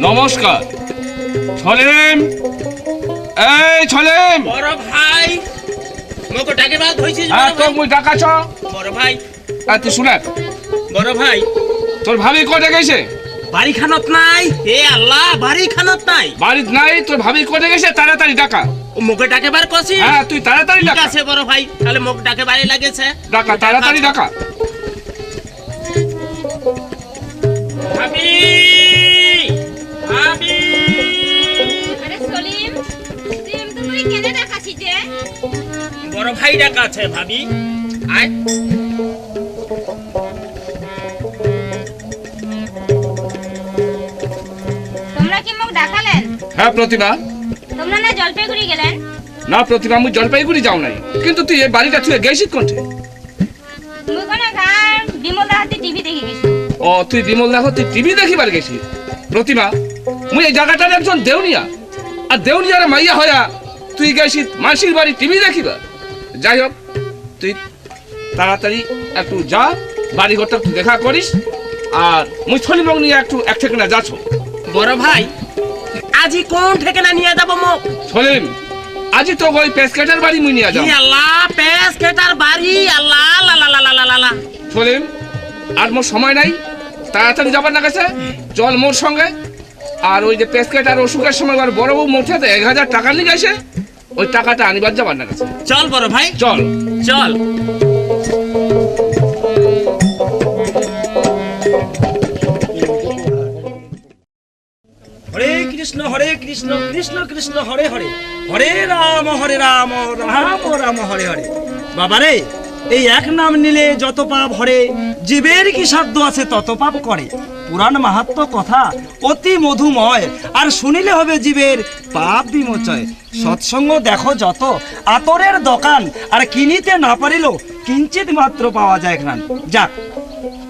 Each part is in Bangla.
নমস্কার। ছলেম, এই ছলেম। বড় ভাই মকে ডাকে বাদ হইছিস? হ্যাঁ, তো মুই ডাকাছ। বড় ভাই, তুই শুনে। বড় ভাই, তোর ভাবি কোটে গেছে? বাড়ি খানত নাই। হে আল্লাহ, বাড়ি খানত নাই। বাড়িত নাই? তোর ভাবি কোটে গেছে? তাড়াতাড়ি ডাকা। মকে ডাকে বার কছিস? হ্যাঁ, তুই তাড়াতাড়ি ডাকা। ঠিক আছে বড় ভাই, তাহলে মক ডাকে বাড়ি লাগেছে। ডাকা, তাড়াতাড়ি ডাকা। ভাবি, ভাবি। আরে সলিম, তুই কেনে ডাকাছিস যে? বড় ভাই ডাকা আছে ভাবি। আয়। তোমরা কি মোক ডাকালেন? হ্যাঁ প্রতিমা। তোমরা না জলপাইগুড়ি গেলেন? না প্রতিমা, মুই জলপাইগুড়ি যাও নাই, কিন্তু তুই এই বাড়িটা তুই গেছিস কোনঠে? মুই কোন গান বিমলা হাতে টিভি দেখি গেছি। ও, তুই বিমল দেখো, তুই টিভি দেখিবার গেছিস? প্রতিমা, মুই এই জায়গাটার একজন দেউনিয়া, আর দেউনিয়ার মাইয়া হয়া তুই গেছিস মাসির বাড়ি টিভি দেখিবার। যাই হোক, তুই তাড়াতাড়ি একটু যা, বাড়ি ঘরটা একটু দেখা করিস, আর মুই ছলিমক নিয়ে একটু এক ঠিকানা যাচ্ছ। বড় ভাই, আজি কোন ঠিকানা নিয়ে যাব মোক? ছলিম, আজি তো ওই পেসকেটার বাড়ি মুই নিয়ে যাও। ই আল্লাহ, পেস কেটার বাড়ি। আল্লাহ, লা লা লা লা লা লা। ছলিম, আর মোর সময় নাই, তাড়াতাড়ি যাবার না গেছে, চল মোর সঙ্গে। আর ওই যে পেসকেট আর অসুখের সময় আর বড় বউ মোট 1000 টাকা নিয়ে গেছে, ওই টাকাটা আনিবার যাবার না গেছে। চল বড় ভাই, চল চল। হরে কৃষ্ণ কৃষ্ণ কৃষ্ণ হরে হরে, হরে রাম রাম রাম হরে হরে। বাবারে, এই এক নাম নিলে যত পাপ হরে, জীবের কি সাধ্য আছে তত পাপ করে। পুরাণ মাহাত্ম্য কথা অতি মধুময়, আর শুনিলে হবে জীবের পাপ বিমোচয়। সৎসঙ্গ দেখো যত আতরের দোকান, আর কিনিতে না পারিল কিঞ্চিত মাত্র পাওয়া যায় এখান। যাক,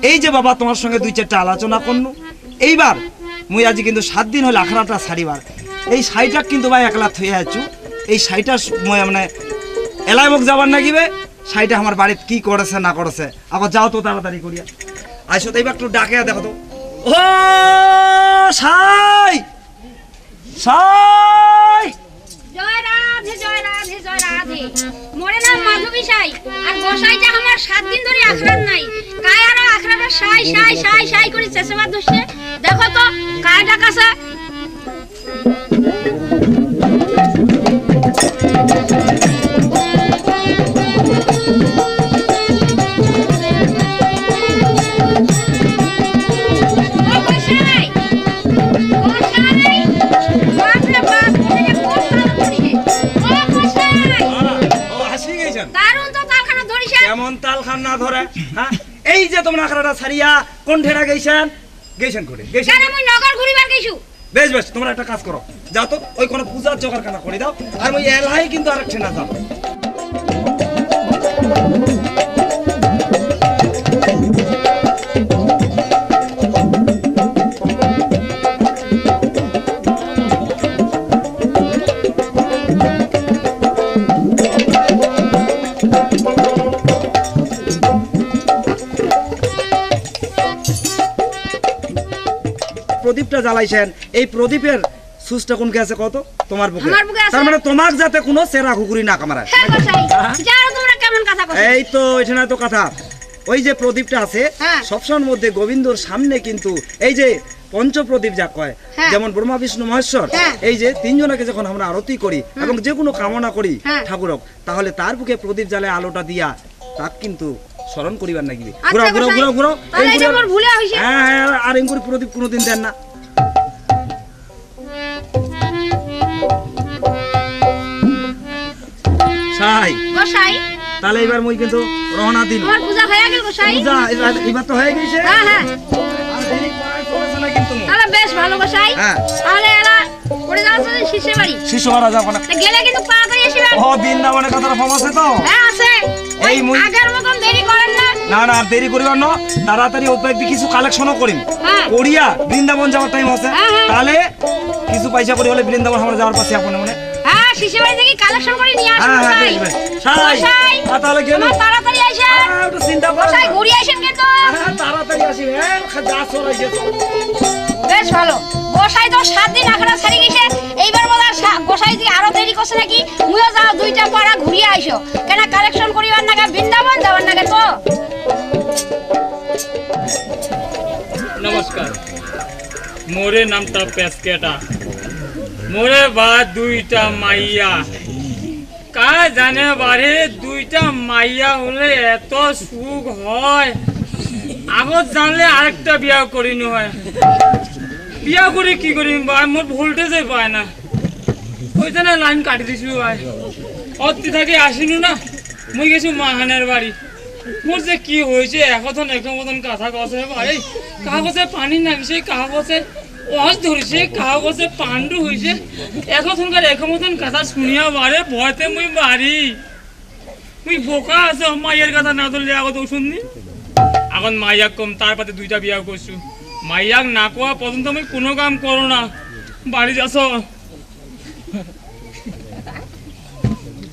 এই যে বাবা তোমার সঙ্গে 2-4টা আলোচনা করনু। এইবার মুই আজি কিন্তু 7 দিন হল আখড়াটা ছাড়িবার। এই শাড়িটা কিন্তু ভাই একলা থইয়া আছু। এই শাড়িটা মানে এলাই মোক যাবার নাগিবে। শাড়িটা আমার বাড়িতে কি করেছে না করেছে, আবার যাও তো তাড়াতাড়ি করিয়া। আইসো তো এইবার একটু ডাকে দেখো তো। ও সাই, সাই। জয় রাধে জয় রাধে জয় রাধে। মোরে নাম মাধবী সাই, আর গোসাইটা আমার 7 দিন ধরে আখড়ার নাই। কায় আর আখড়াটা সাই সাই সাই সাই করে চেঁচাবার দোষে। দেখো তো কায় ডাকাছে। কেমন তালখান না ধরে? হ্যাঁ, এই যে তোমরা আখড়াটা ছাড়িয়া কোন ঠেরা গেছেন? গেছেন করে গেছেন? কেন মুই নগর ঘুরিবার গেছু। বেশ বেশ, তোমরা একটা কাজ করো, যাও তো ওই কোন পূজার জোগাড় খানা করে দাও, আর ওই এলাই কিন্তু আরেক ঠেনা যাও। প্রদীপটা জ্বালাইছেন, এই প্রদীপের সুচটা কোন আছে কত তোমার বুকে? আমার বুকে আছে। তার মানে তোমাক যাতে কোনো সেরা ঘুঘুরি না কামড়ায়। হ্যাঁ গোসাই, জানো তোমরা কেমন কথা কইছো? এই তো এখানে তো কথা, ওই যে প্রদীপটা আছে হ্যাঁ। সবসময়ের মধ্যে গোবিন্দর সামনে কিন্তু এই যে পঞ্চপ্রদীপ যা কয়, হ্যাঁ। যেমন ব্রহ্মা বিষ্ণু মহেশ্বর, হ্যাঁ। এই যে তিনজনকে যখন আমরা আরতি করি এবং যে কোনো কামনা করি হ্যাঁ। ঠাকুরক, তাহলে তার বুকে প্রদীপ জ্বালে আলোটা দিয়া তাক কিন্তু স্মরণ করিবার নাকি। আচ্ছা ঘুরাও ঘুরাও গোসাই, ঘুরাও ঘুরাও। তাহলে এটা মোর ভুলে হইছে। হ্যাঁ হ্যাঁ, আর এঙ্গুরি প্রদীপ কোনোদিন দেন না। সাই গোসাই, তাহলে এবার মই কিন্তু রওনা দিন। আমার পূজা হয়ে গেল গোসাই। পূজা এবার তো হয়ে গেছে। হ্যাঁ হ্যাঁ, আর দেরি করার চলেছে না কিন্তু মোর। তাহলে বেশ ভালো গোসাই। হ্যাঁ। তাহলে এরা পড়ে যাচ্ছে শিশে বাড়ি, শিশু মারা যাবো না। তা গেলে কিন্তু তাড়াতাড়ি আসবে। ও বৃন্দাবনের কথাটা ফেমাস তো। হ্যাঁ আছে, এই মুই- আগের মতন দেরি করেন না। না না, আর দেরি করিবার না, তাড়াতাড়ি ওই কিছু কালেকশনও করিম হ্যাঁ। করিয়া বৃন্দাবন যাওয়ার টাইম আছে, হ্যাঁ, হ্যাঁ। তাহলে কিছু পয়সা করি হলে বৃন্দাবন আমরা যাওয়ার পাশে আপনে মনে। হ্যাঁ শিশে বাড়ি থেকে কালেকশন করে নিয়ে আসুন হ্যাঁ হ্যাঁ, গোসাই। বেশ, বেশ। সাই, গোসাই, তাহলে গেল। আমার তাড়াতাড়ি আসেন। একটু চিন্তা কর গোসাই ঘুরে আসেন কিন্তু। হ্যাঁ, তাড়াতাড়ি আসি। হ্যাঁ, যা চলে গেছে। বেশ ভালো। গোসাই তো 7 দিন আখড়া ছাড়ি গেছে, এইবার বলা গোসাই থেকে আরো দেরি করছে নাকি? মুইও যাও 2টা পাড়া ঘুরিয়ে আইসো, কেন কালেকশন করিবার নাকি বৃন্দাবন যাওয়ার নাকি তো। নমস্কার, মোরে নামটা পেসকেটা, মোরে বা 2টা মাইয়া। কা জানে বারে 2টা মাইয়া হলে এত সুখ হয়, আগত জানলে আরেকটা বিয়া করিনি হয়। বিয়া করে কি করি ভাই, মোর ভোল্টেজে পায় না, ওই জন্য লাইন কাটি দিছু ভাই। অতি থাকি আসিনু না, মুই গেছি মাহানের বাড়ি। মোর যে কি হয়েছে এখন মতন কথা কছে ভাই, কাহা কছে পানি নাগিছে, কাহা কছে অস ধরেছে, কাহা কছে পাণ্ডু হয়েছে। এখনকার মতন কথা শুনিয়া বারে ভয়তে মুই বাড়ি। মুই বোকা আছে, মাইয়ের কথা না ধরলে আগত শুননি। এখন মাইয়াক কম, তার পাতে 2টা বিয়া করছু। মাইয়াক না কোয়া পর্যন্ত আমি কোনো কাম করো না, বাড়ি যাস।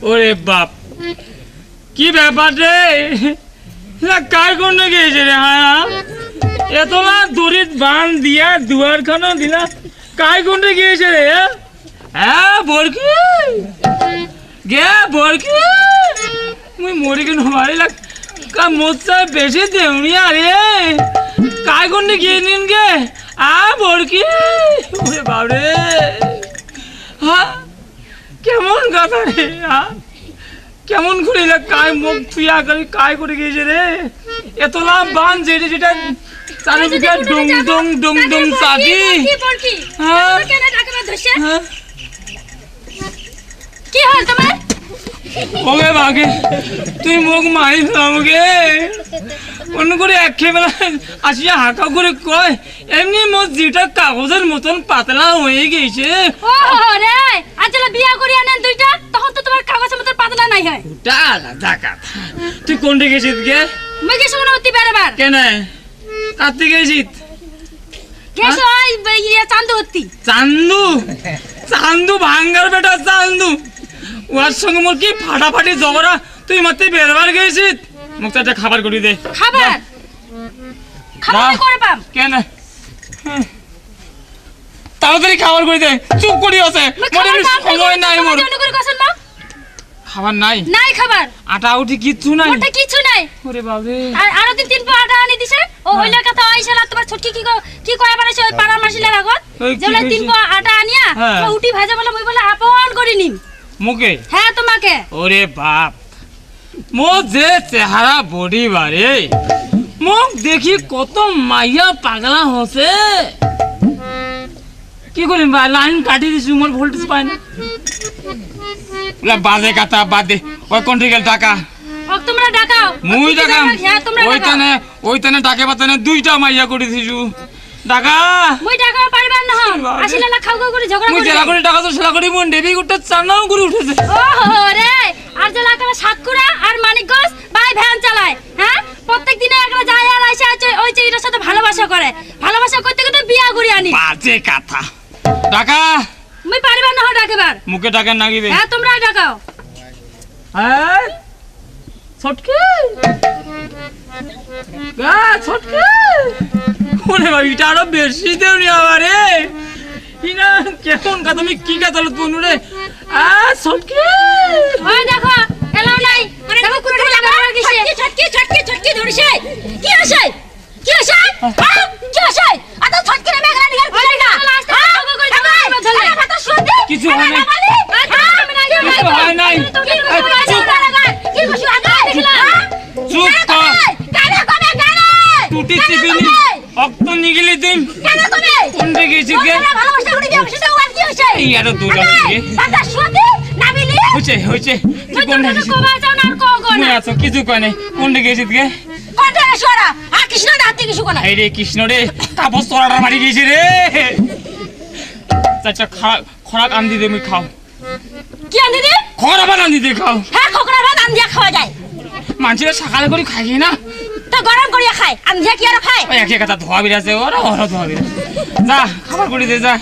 ওরে বাপ, কি ব্যাপার রে, কার কোন গিয়েছে রে? হ্যাঁ, এতলা দড়িত বান দিয়া দুয়ার খানো দিলা, কার কোন গিয়েছে রে? হ্যাঁ বরকি গে, বরকি মুই মরি কেন মারি লাগ কা মোচ্ছা বেশি দেউনিয়া রে, কার কোন গিয়ে নিন গে? বরকি, ওরে বাবরে, হ্যাঁ কেমন কথা রে? হ্যাঁ কেমন করে কায় মুখ থুয়া করে কায় করে গিয়েছে রে? এতলা বান যেটা যেটা চারিদিকে ডুং ডুং ডুং ডুং চাকি। হ্যাঁ, হ্যাঁ। কি হল তোমার? ওগে বাগে, তুই মুখ মারি আমাকে অন্য করে একেবেলা আসিয়া হাঁকা করে কয়, এমনি মোট যেটা কাগজের মতন পাতলা হয়ে গেছে। ও রে, আজকে বিয়া করি আনেন 2টা, তখন তো তোমার কাগজের মতন পাতলা নাই হয়। তুই কোনটা গেছিস গে? মই গেছো না অতি বারবার। কেন কাটতে গেছিস? গেছো ওই ইয়া চান্দু অতি। চান্দু, চান্দু ভাঙ্গার বেটা চান্দু, ওর সঙ্গে মোর কি ফাটাফাটি ঝগড়া, তুই মাত্র বেরবার গেছিস। মুখটা একটা খাবার করি দে। খাবার খাবার না। করে পাম। কেন তাড়াতাড়ি খাবার করে দে, চুপ করি আছে, মোর এমনি সময় নাই মোর। খাবার নাই? নাই খাবার, আটা উঠি কিচ্ছু নাই, ওটা কিছু নাই। ওরে বাবরে, আর আরো 3 পা আটা আনি দিছে। ও হইলা কথা আইছালা তোমার ছটকি কি কয় বানাইছে ওই পাড়া মাসিলা আগত। ওই কি যেলা 3 কইছে? পা আটা আনিয়া হ্যাঁ। তো উঠি ভাজা বলে মই বলে আপন করে নিম। মুখে? হ্যাঁ তোমাকে। ওরে বাপ, মোর যে চেহারা বডি বারে, মুখ দেখি কত মাইয়া পাগলা হসে। কি করিম ভাই, লাইন কাটি দিছি, মোর ভোল্টেজ পায় না। বাজে কথা বাদে, ওই কোনটি গেল টাকা? ও তোমরা ডাকাও। মুই ডাকাম? হ্যাঁ তোমরা ডাকাও। ওইখানে ডাকে বাতানে 2টা মাইয়া করে দিছু। ডাকা মই ডাকাও পারবার না হম। আসলে না খাও খাও করে ঝগড়া মুই করে। জেলা করে টাকা তো সেলা করি, মন দেবী গুটটা চানাও করে উঠেছে। ও রে, আর জেলা করে সাতকুড়া আর মানিকগঞ্জ ভাই ভ্যান চালায়। হ্যাঁ প্রত্যেক দিনে একলা যায় আর আইসা ওই চেইটার সাথে ভালোবাসা করে, ভালোবাসা করতে করতে বিয়া করে আনি। বাজে কথা। ডাকা মই পারবার না ডাকবার। মুখে ডাকা নাগিবে। হ্যাঁ তোমরা ডাকাও। হ্যাঁ ছটকে গা ছটকে ওরে ভাই এটা আরো বেশি দেওনি আবারে ইনা কেমন কথা তুমি কি কথা বলতো রে সটকি ওই দেখো এলাও নাই দেখো কোন লাগা গেছে ছটকি ধরিছে কি হইছে কি হইছে কি হইছে আত ছটকি রে মেঘলা নিগাল ফিলাই না কিছু হয় নাই কিছু হয় নাই কি বসু আগে দেখলা চুপ কর কানে কবে কানে টুটি চিপিনি অক্ত নিগিলি দিন কানে কবে কোনটা গেছি কে ভালোবাসা করি দিও সেটা ওয়ান কি হইছে এই আরো দুটা কে দাদা শুতে নামিলি হইছে তুই কোনটা গেছিস কবা যাও না আর কগো না আচ্ছা কিছু কয় নাই কোনটা গেছিস কে কোনটা সরা আর কৃষ্ণ দাঁতে কিছু কোনা এই রে কৃষ্ণ রে কাপড় তোরাটা মারি গেছি রে আচ্ছা খরাক আন দি তুমি খাও কি আনি দি খরাক আন দি খাও হ্যাঁ খোকরা ভাত আন্দিয়া খাওয়া যায় মানুষের সকালে করে খাই না তো গরম করিয়া খায় আন্দিয়া কি আর খায় ওই একে কথা ধোয়া বিরাছে ওরা ধোয়া বিরাছে যা খাবার করে দে যা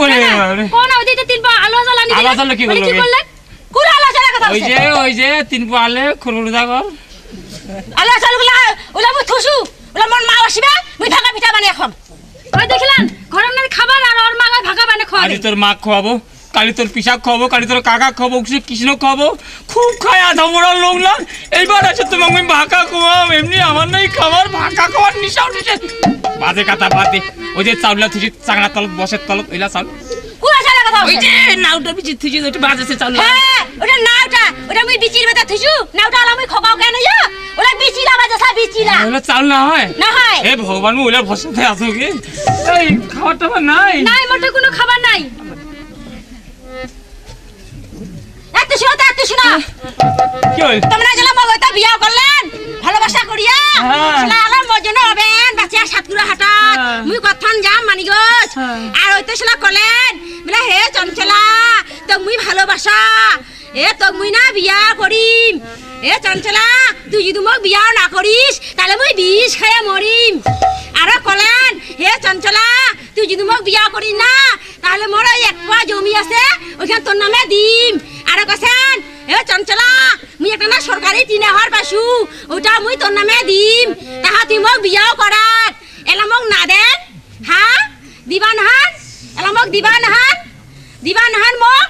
ওরে ওরে কোন ওদিকে তিন পা আলো জ্বালানি আলো জ্বালা কি করলো? কুড়া আলো জ্বালা কথা ওই যে তিন পালে খুরুদা কর আলো জ্বালগুলা ওলা মু থুসু ওলা মন মা আসিবে মুই ভাগা পিঠা বানিয়ে খাম ওই দেখলেন গরম না খাবার আর ওর মাগায় ভাগা বানিয়ে খাওয়াবে আজ তোর মা খাওয়াবো কালি তোর পিসাব খাওয়াবো কালি তোর কাকা খাওয়াবো কৃষ্ণ খাওয়াবো খুব খায় আধা মোড়ার লোক না এইবার আছে তোমাকে আমি ভাকা খাওয়াম এমনি আমার নাই খাবার ভাকা খাওয়ার নিশা উঠেছে বাজে কথা বাদে ওই যে চাউলা থুচি চাংড়া তলত বসের তলত ওইলা চাউল কুড়া জ্বালা কথা ওই যে নাউটা বিচি থুচি ওটা বাজেছে চাউল হ্যাঁ ওটা নাওটা ওটা মুই বিচির বেটা থুসু নাওটা আলা মুই খোকাও কেন যা ওলা বিচিলা বাজা বিচিলা ওইলা চাউল না হয় না হয় হে ভগবান ওইলা ভরসাতে আছো কি এই খাবার টাবার নাই নাই মোটে কোনো খাবার নাই এত শোনা কি হল তোমরা গেলাম ওইটা বিয়া করলেন ভালোবাসা করিয়া হ্যাঁ। শালা মজনু হবেন বাচ্চা সাতগুড়া হাটাত হ্যাঁ। মুই কথন যাম মানিগজ হ্যাঁ। আর ওইটা শালা করলেন বলে হে চঞ্চলা তো মুই ভালোবাসা তো মুই না বিয়া করিম চঞ্চলা তুই যদি মোক বিয়া না করিস তাহলে মুই বিষ খাইয়া মরিম আর কলেন হে চঞ্চলা তুই যদি মোক বিয়া করিস না তাহলে মোর এক পোয়া জমি আছে ওইখান তোর নামে দিম আর কছেন হে চঞ্চলা মুই একটা না সরকারি 3 পাইছু ওটা মুই তোর নামে দিম তাহা তুই মোক বিয়াও করাত এলা মোক না দেন হ্যাঁ দিবা নাহান এলা মোক দিবা নাহান মোক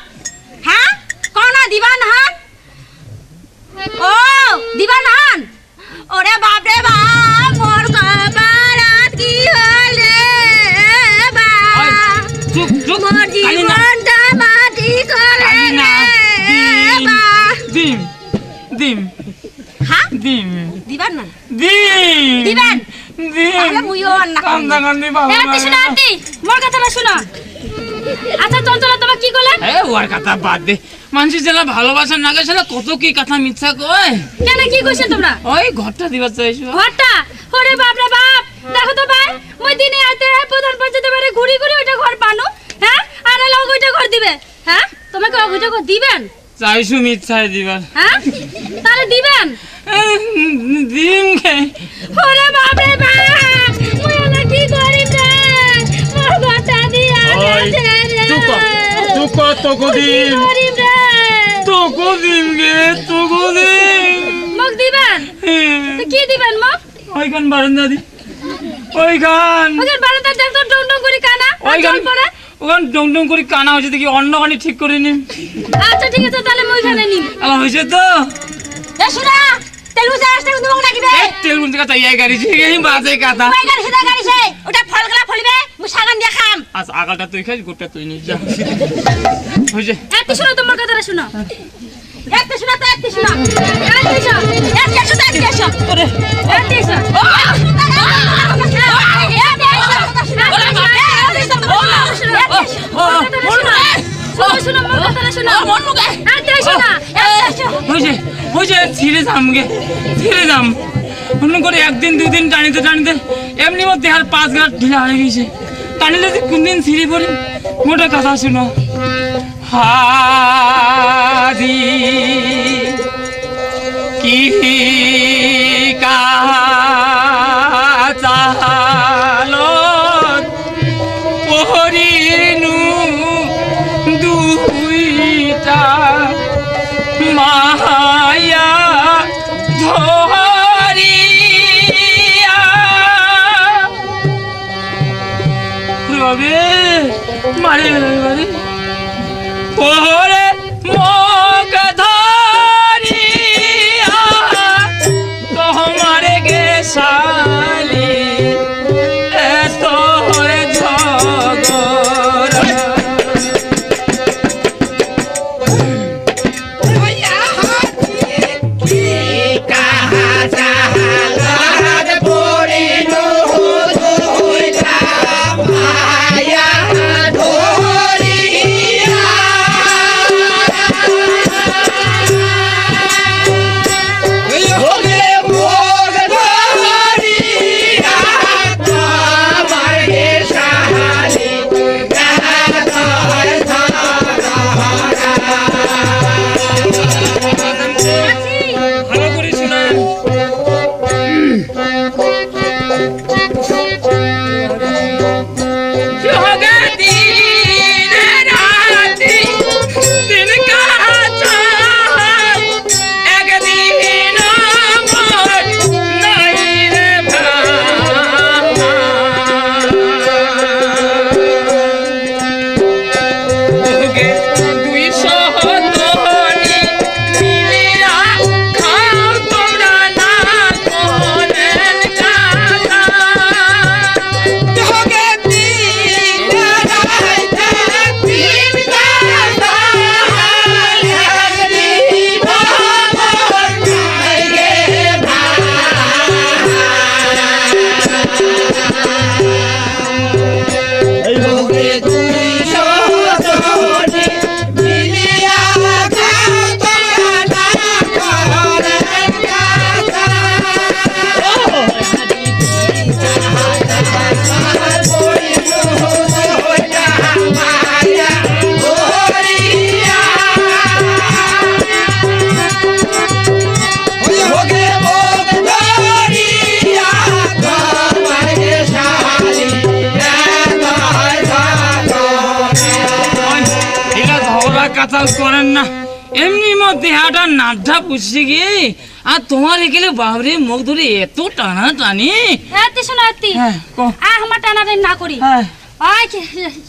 হ্যাঁ কোনা দিবা নাহান ও দিবা নাহান ওরে বাপ রে বাপ মোর কপালত কি হলে বাপ চুপ চুপ মোর জীবনটা মাটি করে দিম দিম হ্যাঁ দিম দিবান না দিম দিবেন দিম তাহলে মুইও না কান্দা কান্দি বাবা আন্টি শোনো আন্টি মোর কথাটা শোনো আচ্ছা চঞ্চলা তোমার কি করলেন এ ওর কথা বাদ দে মানুষের যারা ভালোবাসা না গেছে কত কি কথা মিথ্যা কয় কেন কি কইছেন তোমরা ওই ঘরটা দিবার চাইছো ঘরটা ওরে বাপ রে বাপ দেখো তো ভাই মই দিনে আইতে প্রধান পঞ্চায়েত বারে ঘুরি ঘুরি ওইটা ঘর পানো হ্যাঁ আর লোক ওইটা ঘর দিবে হ্যাঁ তোমাকে ওইটা ঘর দিবেন চাইছো মিথ্যাই দিবার হ্যাঁ তাহলে দিবেন দিম কে ওরে বাপ রে বাপ মই এলা কি করি রে মোর ঘরটা দিয়া গেছে রে তুকো তোকো দিম গরিব রে তোকো দিম গে তোকো দিম মোক দিবেন তো কি দিবেন মোক ওইখান বারান্দা দি ওইখান ওদের বারান্দা দেখতো ডং ডং করে কানা ওইখান জল পড়ে ওখান ডং ডং করে কানা হয়েছে দেখি অন্য কানি ঠিক করে নিম আচ্ছা ঠিক আছে তাহলে মই ওইখানে নিম আমার হয়েছে তো এ শুনা তেলু যাসতে কিন্তু মোক লাগিবে এই তেলুন কথা ইয়ে গাড়ি এই বাজে কথা ওই গাড়ি সিধা গাড়ি সে ওটা ফলগলা ফলিবে মই সাগান দিয়া খাম আচ্ছা আগালটা তুই খাইস গোটা তুই নিস যা হয়েছে এত শুনো তোমার কথাটা শুনো এত শুনো তো এত শুনো এত শুনো ওরে হয়েছে ছিঁড়ে যাম গে ছিঁড়ে যাম অন্য করে একদিন দুদিন টানিতে টানিতে এমনি মধ্যে আর 5 ঘাট ঢিলা হয়ে গেছে টানিলে যে কোন দিন ছিঁড়ে পড়ি মোটা কথা শুনো হাদি কি কাচালত পহরিনু দুইটা মায়া ধরিয়া কাতাল করেন না, এমনি মো দেহাটা নাড্ডা পুষে গিয়ে, আর তোমার এখানে বাবরে মুখ ধরে এত টানা টানি। এত্তি শোনো এত্তি, হ্যাঁ কো। আমার টানাটানি না করি। হ্যাঁ ওই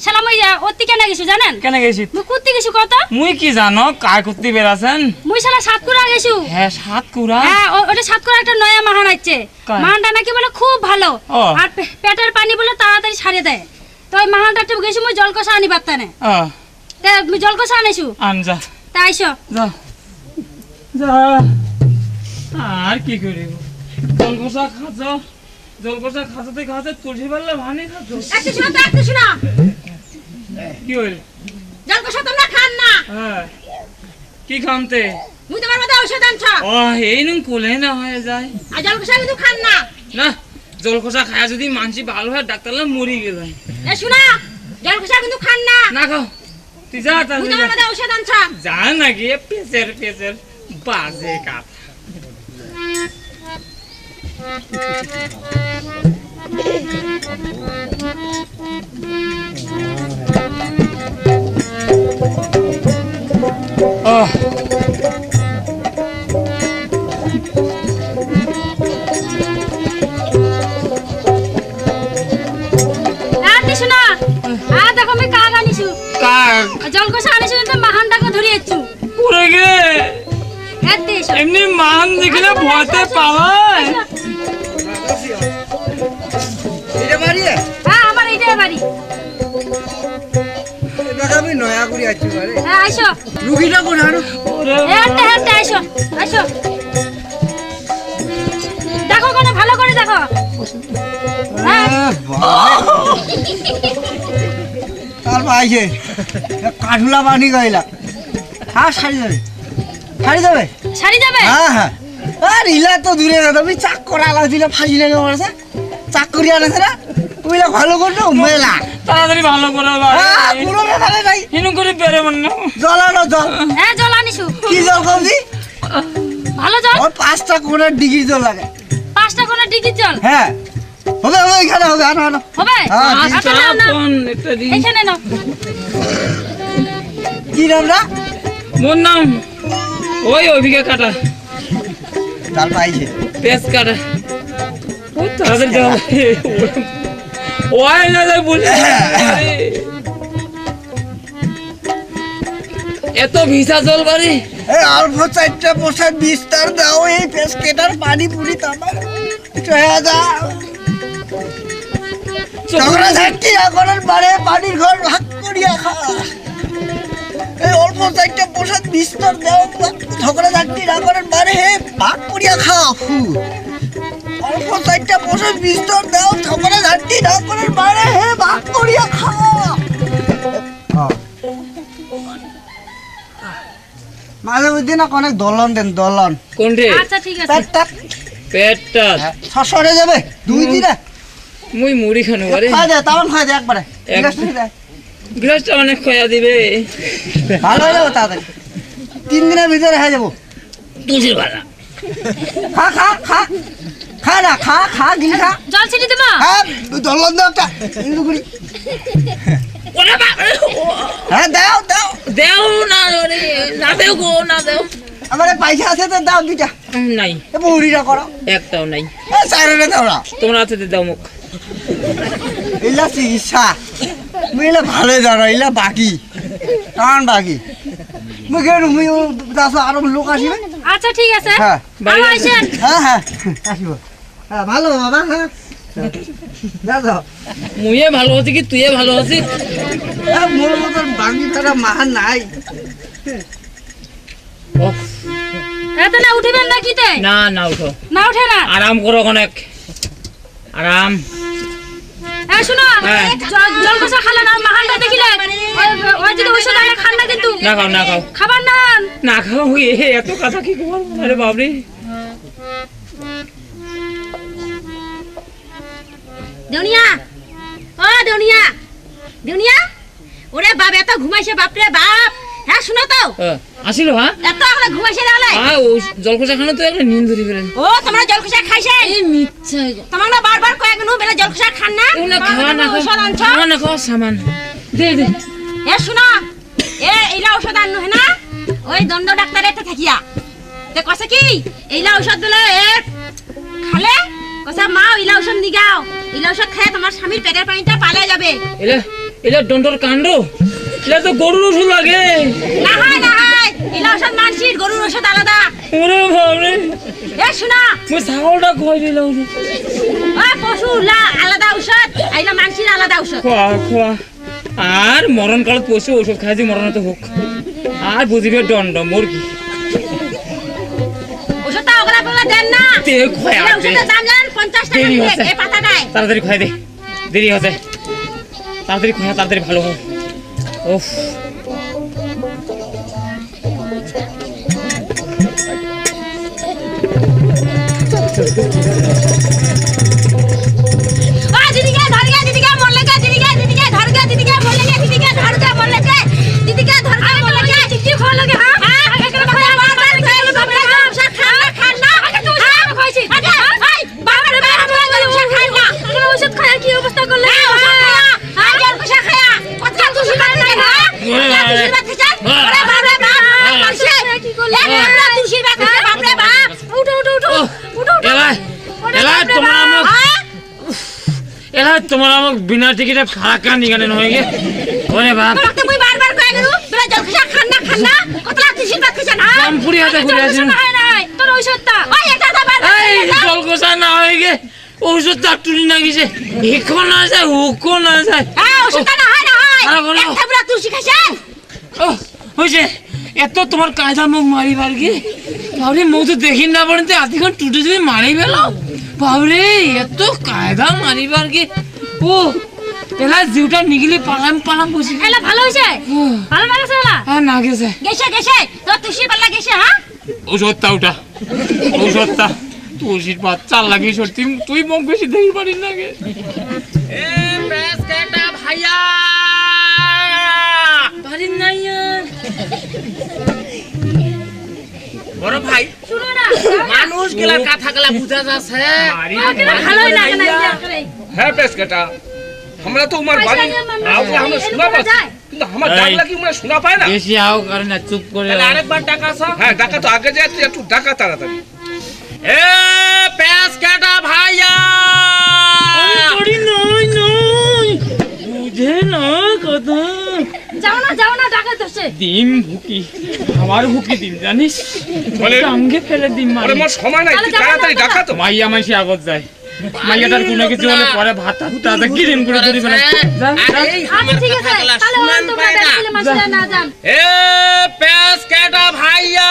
সালাম অতি কেন গেছো জানেন? কেন গেছি? মুই কুত্তি গেছো কত? মুই কি জানো কায় করতে বেরাছেন? মুই শালা সাতকুড়া গেছো। হ্যাঁ সাতকুড়া। হ্যাঁ ওটা সাতকুড়া একটা নয়া মাহান আছে। কায়? মাহানটা নাকি বলে খুব ভালো, ও। আর পেটের পানি বলে তাড়াতাড়ি ছাড়িয়ে দেয়। তো ওই মাহানটা একটু গেছি মুই জলকষা আনি পারতানে। জলকষা আনিছু আনজা তাই আইসো। যা যা, আর কি করিব? জলকষা খাচ্ছ, জলকষা খাচ্ছতে খাচ্ছে তুলসী পাল্লা ভানি খাচ্ছ। একটু শোনো তো, একটু শোনো। কি হইল? জলকষা তোমরা খান না, হ্যাঁ কি খামতে? মুই তোমার মধ্যে ঔষধ আনছ। ও এই নুন কোলে না হয়ে যায়। আর জলকষা কিন্তু খান না। না জলকষা খায়া যদি মানসি ভালো হয় ডাক্তারলা মরি গেল। এ শোনা, জলকষা কিন্তু খান না। না খাও তুই যা, তা মুই তোমার মধ্যে ঔষধ আনছ। যা না গিয়ে পেঁচের পেঁচের বাজে কাপ। এত্তি শোনো, দেখো আমি কাক আনিছু। কাক জলকষা আনিছু তো মাহানটাকে ধরিয়েছু। পুরে গে এত্তি এসো। এমনি মান দেখলে ভয়তে পালায়। এটা বাড়ি হ্যাঁ আমার এইটাই বাড়ি। এটা আমি নয়া করে আছি বারে। হ্যাঁ আইসো। রুগীটা কোথায়? ওরে হেঁটে হেঁটে আইসো, আইসো। দেখো কোনো ভালো করে দেখো। হ্যাঁ তার পাইছে কাঠুলা পানি গাইলা। হ্যাঁ শাড়ি দেবে, শাড়ি দেবে। শাড়ি যাবে। হ্যাঁ হ্যাঁ, আর ইলা তো দূরে কথা, আমি চাক করা লাগছিল ফাঁসি লেগে পড়েছে, চাক করি আনেছে না, ওইলা ভালো করলো মেলা। তাড়াতাড়ি ভালো করে হ্যাঁ পুরো মেলারে নাই, হিনু করে বেড়ে মন না। জল আনো জল। হ্যাঁ জল আনিছু। কি জল কমছি? ভালো জল। ওই 5টা কোণের ডিগ্রি জল লাগে। 5টা কোনো ডিগির জল হ্যাঁ হবে হবে, এখানে হবে, আনো আনো। হবে। হ্যাঁ, আচ্ছা নাও নাও, কোন একটা দিন এখানে নাও। কি নামটা? মোর নাম ওই অভিজ্ঞ কাটা, তার পাইছে পেস কাটা। ও তাড়াতাড়ি যাও, ওই না যাই বলি। এত ভিসা জল বাড়ি। এই অল্প 4টা পোষার বিস্তার দাও, এই পেস্কেটার পানি পুরি তামার চয়া যাও। ঝগড়া ঝাঁটি আগরের বারে পানির ঘর ভাগ করিয়া খা। এই অল্প 4টা পোষার বিস্তার দাও, ঝগড়া ঝাঁটি আগরের বারে ভাগ করিয়া খা। অল্প 4টা পোষার বিস্তার দাও, ঝগড়া ঝাঁটি আগরের বারে ভাগ করিয়া খা। মাঝে মধ্যে না অনেক দলন দেন, দলন। কোনটে? আচ্ছা ঠিক আছে। পেটটা পেটটা সরে যাবে 2 দিনে। মুই মুড়ি খানো বারে। খাই দে, তাও খাই দে একবারে। গ্লাসটা অনেক খয়া দিবে। ভালো হয়ে যাবো তাড়াতাড়ি, 3 দিনের ভিতরে হয়ে যাবো। তুলসীর পাতা। খা খা খা, খা না খা খা, গিলি খা। জল ছিটি দেবো। হ্যাঁ দলন দাও একটা ইন্দু করি। ওরে বাপ রে, হ্যাঁ দাও দাও, দেও না রে, না দেও গো, না দেও। আমার পয়সা আছে তো দাও 2টা। নাই এ বুড়িটা করো, একটাও নাই। এ চাইরে দাও না। তোমরা হাতে দাও মুখ। এলা চিকিৎসা মুইলা ভালো জানো, এলা বাকি কারণ বাকি মুই কেন মুই দাস আরো লোক আসিবে। আচ্ছা ঠিক আছে। হ্যাঁ বাড়ি আবার আসেন। হ্যাঁ হ্যাঁ আসিব। হ্যাঁ ভালো বাবা, হ্যাঁ দাও। মুইয়ে ভালো আছি কি তুইয়ে ভালো আছিস? মোর মতন বাঙি তারা মাহান নাই। ওহ, এত না উঠিবেন না কিতে? না না উঠো, না উঠে না। আরাম করো অনেক আরাম। হ্যাঁ শুনো, হ্যাঁ। জল কষা খালে না মাহানটা দেখিলে ওই যদি ঔষধ আনে খান না কিন্তু। না খাও না খাও খাবার না। না খাও, এত কথা কি করবো? আরে বাবরে, দেউনিয়া, ও দেউনিয়া, দেউনিয়া, ওরে বাপ এত ঘুমাইছে বাপরে বাপ। হ্যাঁ শুনো তো, আসিল হ্যাঁ। এত আমরা ঘুমাইছে তাহলে। ও জলকষা খানো তো একটা নিন ধরি ফেলেন। ও তোমরা জলকষা খাইছে? এই মিথ্যা, তোমার না বারবার কয়ে গেনু বেলা জলকষা খান না। এগুলো খাওয়া না ঔষধ আনছ। খাওয়া না খাওয়া সামান দে দে। এ শুনো, এ ইলা ঔষধ আনু হে না ওই দণ্ড ডাক্তারের তে থাকিয়া তে কসে কি এইলা ঔষধ গুলো খালে কসা মা ইলা ঔষধ নিগাও ইলা ঔষধ খায় তোমার স্বামীর পেটের পানিটা পালা যাবে এলা এলা দণ্ডর কাণ্ড এলা তো গরুর ওষুধ লাগে না হয় ইলা ঔষধ মানসির গরুর ঔষধ আলাদা ওরে বাবারে এ শোনা মই ছাগলটা কই দিলাম ওই পশু লা আলাদা ঔষধ আইলা মানসির আলাদা ঔষধ খোয়া খোয়া আর মরণ কালত পশু ওষুধ খাই যে মরণ তো হোক আর বুঝিবে দণ্ড মোর কি ওষুধটা ওগলা বলা দেন না তে খোয়া ইলা ঔষধের দাম জান 50 টাকা দেরি দিয়ে হচ্ছে। এই পাতাটায় তাড়াতাড়ি খাই দে দেরি হচ্ছে তাড়াতাড়ি খোয়া তাড়াতাড়ি ভালো হোক উফ आ दीदी के धर गया दीदी के मोर ले गया दीदी के धर गया दीदी के मोर ले गया दीदी के धर गया मोर ले गया दीदी के धर गया मोर ले गया चिट्ठी खोल लगे हां एकरा बार बार कइल बाबरे सब खाना আগে তো ওষুধ খাইছি আগে এই বাবারে বাবা ওষুধ খাই না আগে ওষুধ খায়া কি অবস্থা করলে আগে আর কষা খায়া কত তুই বাদ নাই হ্যাঁ তুই বাদ খাইছ আরে বাবারে বাবা মারছে কি করলে তুই বাদ খাইছ বাবারে বাপ উঠো উঠো উঠো উঠো এলা এলা তোমার আমাক এলা তোমার আমাক বিনা টিকিটে ফারাকা নিগানে নয় গে ওরে বাপ তোকে মুই বারবার কই গেলু তোরা জলখানা খানা কতলা তুই বাদ খাইছ না জামপুরি হাতে ঘুরে আছেন নাই তোর ঔষধটা ওই এটা দাবার এই জলকোষা না হয়ে গে ঔষধ টাটুনি না গেছে এখন না যায় হুকো না যায় হ্যাঁ ঔষধটা না হয় আরে বলো। একটা বড় তুলসী খাইছ ও হইছে এত তোমার কায়দা মুখ মারিবার কি বাবরে মুখ তো দেখি না পড়তে আতিখন টুটে যদি মারি বেলাও বাবরে এত কায়দা মারিবার কি ও এলা জিউটা নিগিলে পালাম পালাম বসি এলা ভালো হইছে ভালো লাগছে এলা হ্যাঁ না গেছে গেছে তোর তুলসী পাল্লা গেছে হ্যাঁ ঔষধটা ওটা ঔষধটা তুলসীর পাত চাল লাগিয়ে সত্যি তুই মুখ বেশি দেখি পারিস না গে এ প্রেস কেটা ভাইয়া পারিস না ইয়ার বড় ভাই শুনো না মানুষ গেলার কথা গেলা বুঝা যাচ্ছে ভালো লাগে না করে হ্যাঁ পেশ কাটা আমরা তো উমার বাড়ি আগে আমরা শোনা পাচ্ছি কিন্তু আমার ডাকলা কি উমার শোনা পায় না বেশি আও করে না চুপ করে তাহলে আরেকবার টাকা আছে হ্যাঁ ডাকা তো আগে যায় তুই একটু ডাকা তাড়াতাড়ি এ পেঁয়াজ কাটা ভাইয়া করি নই নই বুঝে না কথা যাও না টাকা দছে ডিম ভুকি আমার ভুকি ডিম জানিস বলে? সঙ্গে ফেলে ডিম আরে মারি মোর সময় নাই তুই তাহলে যাবো তাড়াতাড়ি না, ডাকা তো মাইয়া মাইসি আগত যায় মাইয়াটার কোনো কিছু হলে পরে ভাতা ফুটা কিরিম করে ধরি ফেলে আচ্ছা ঠিক আছে তাহলে ওই তোমরা দেখলে মাসলা না যান এ পেঁয়াজ কাটা ভাইয়া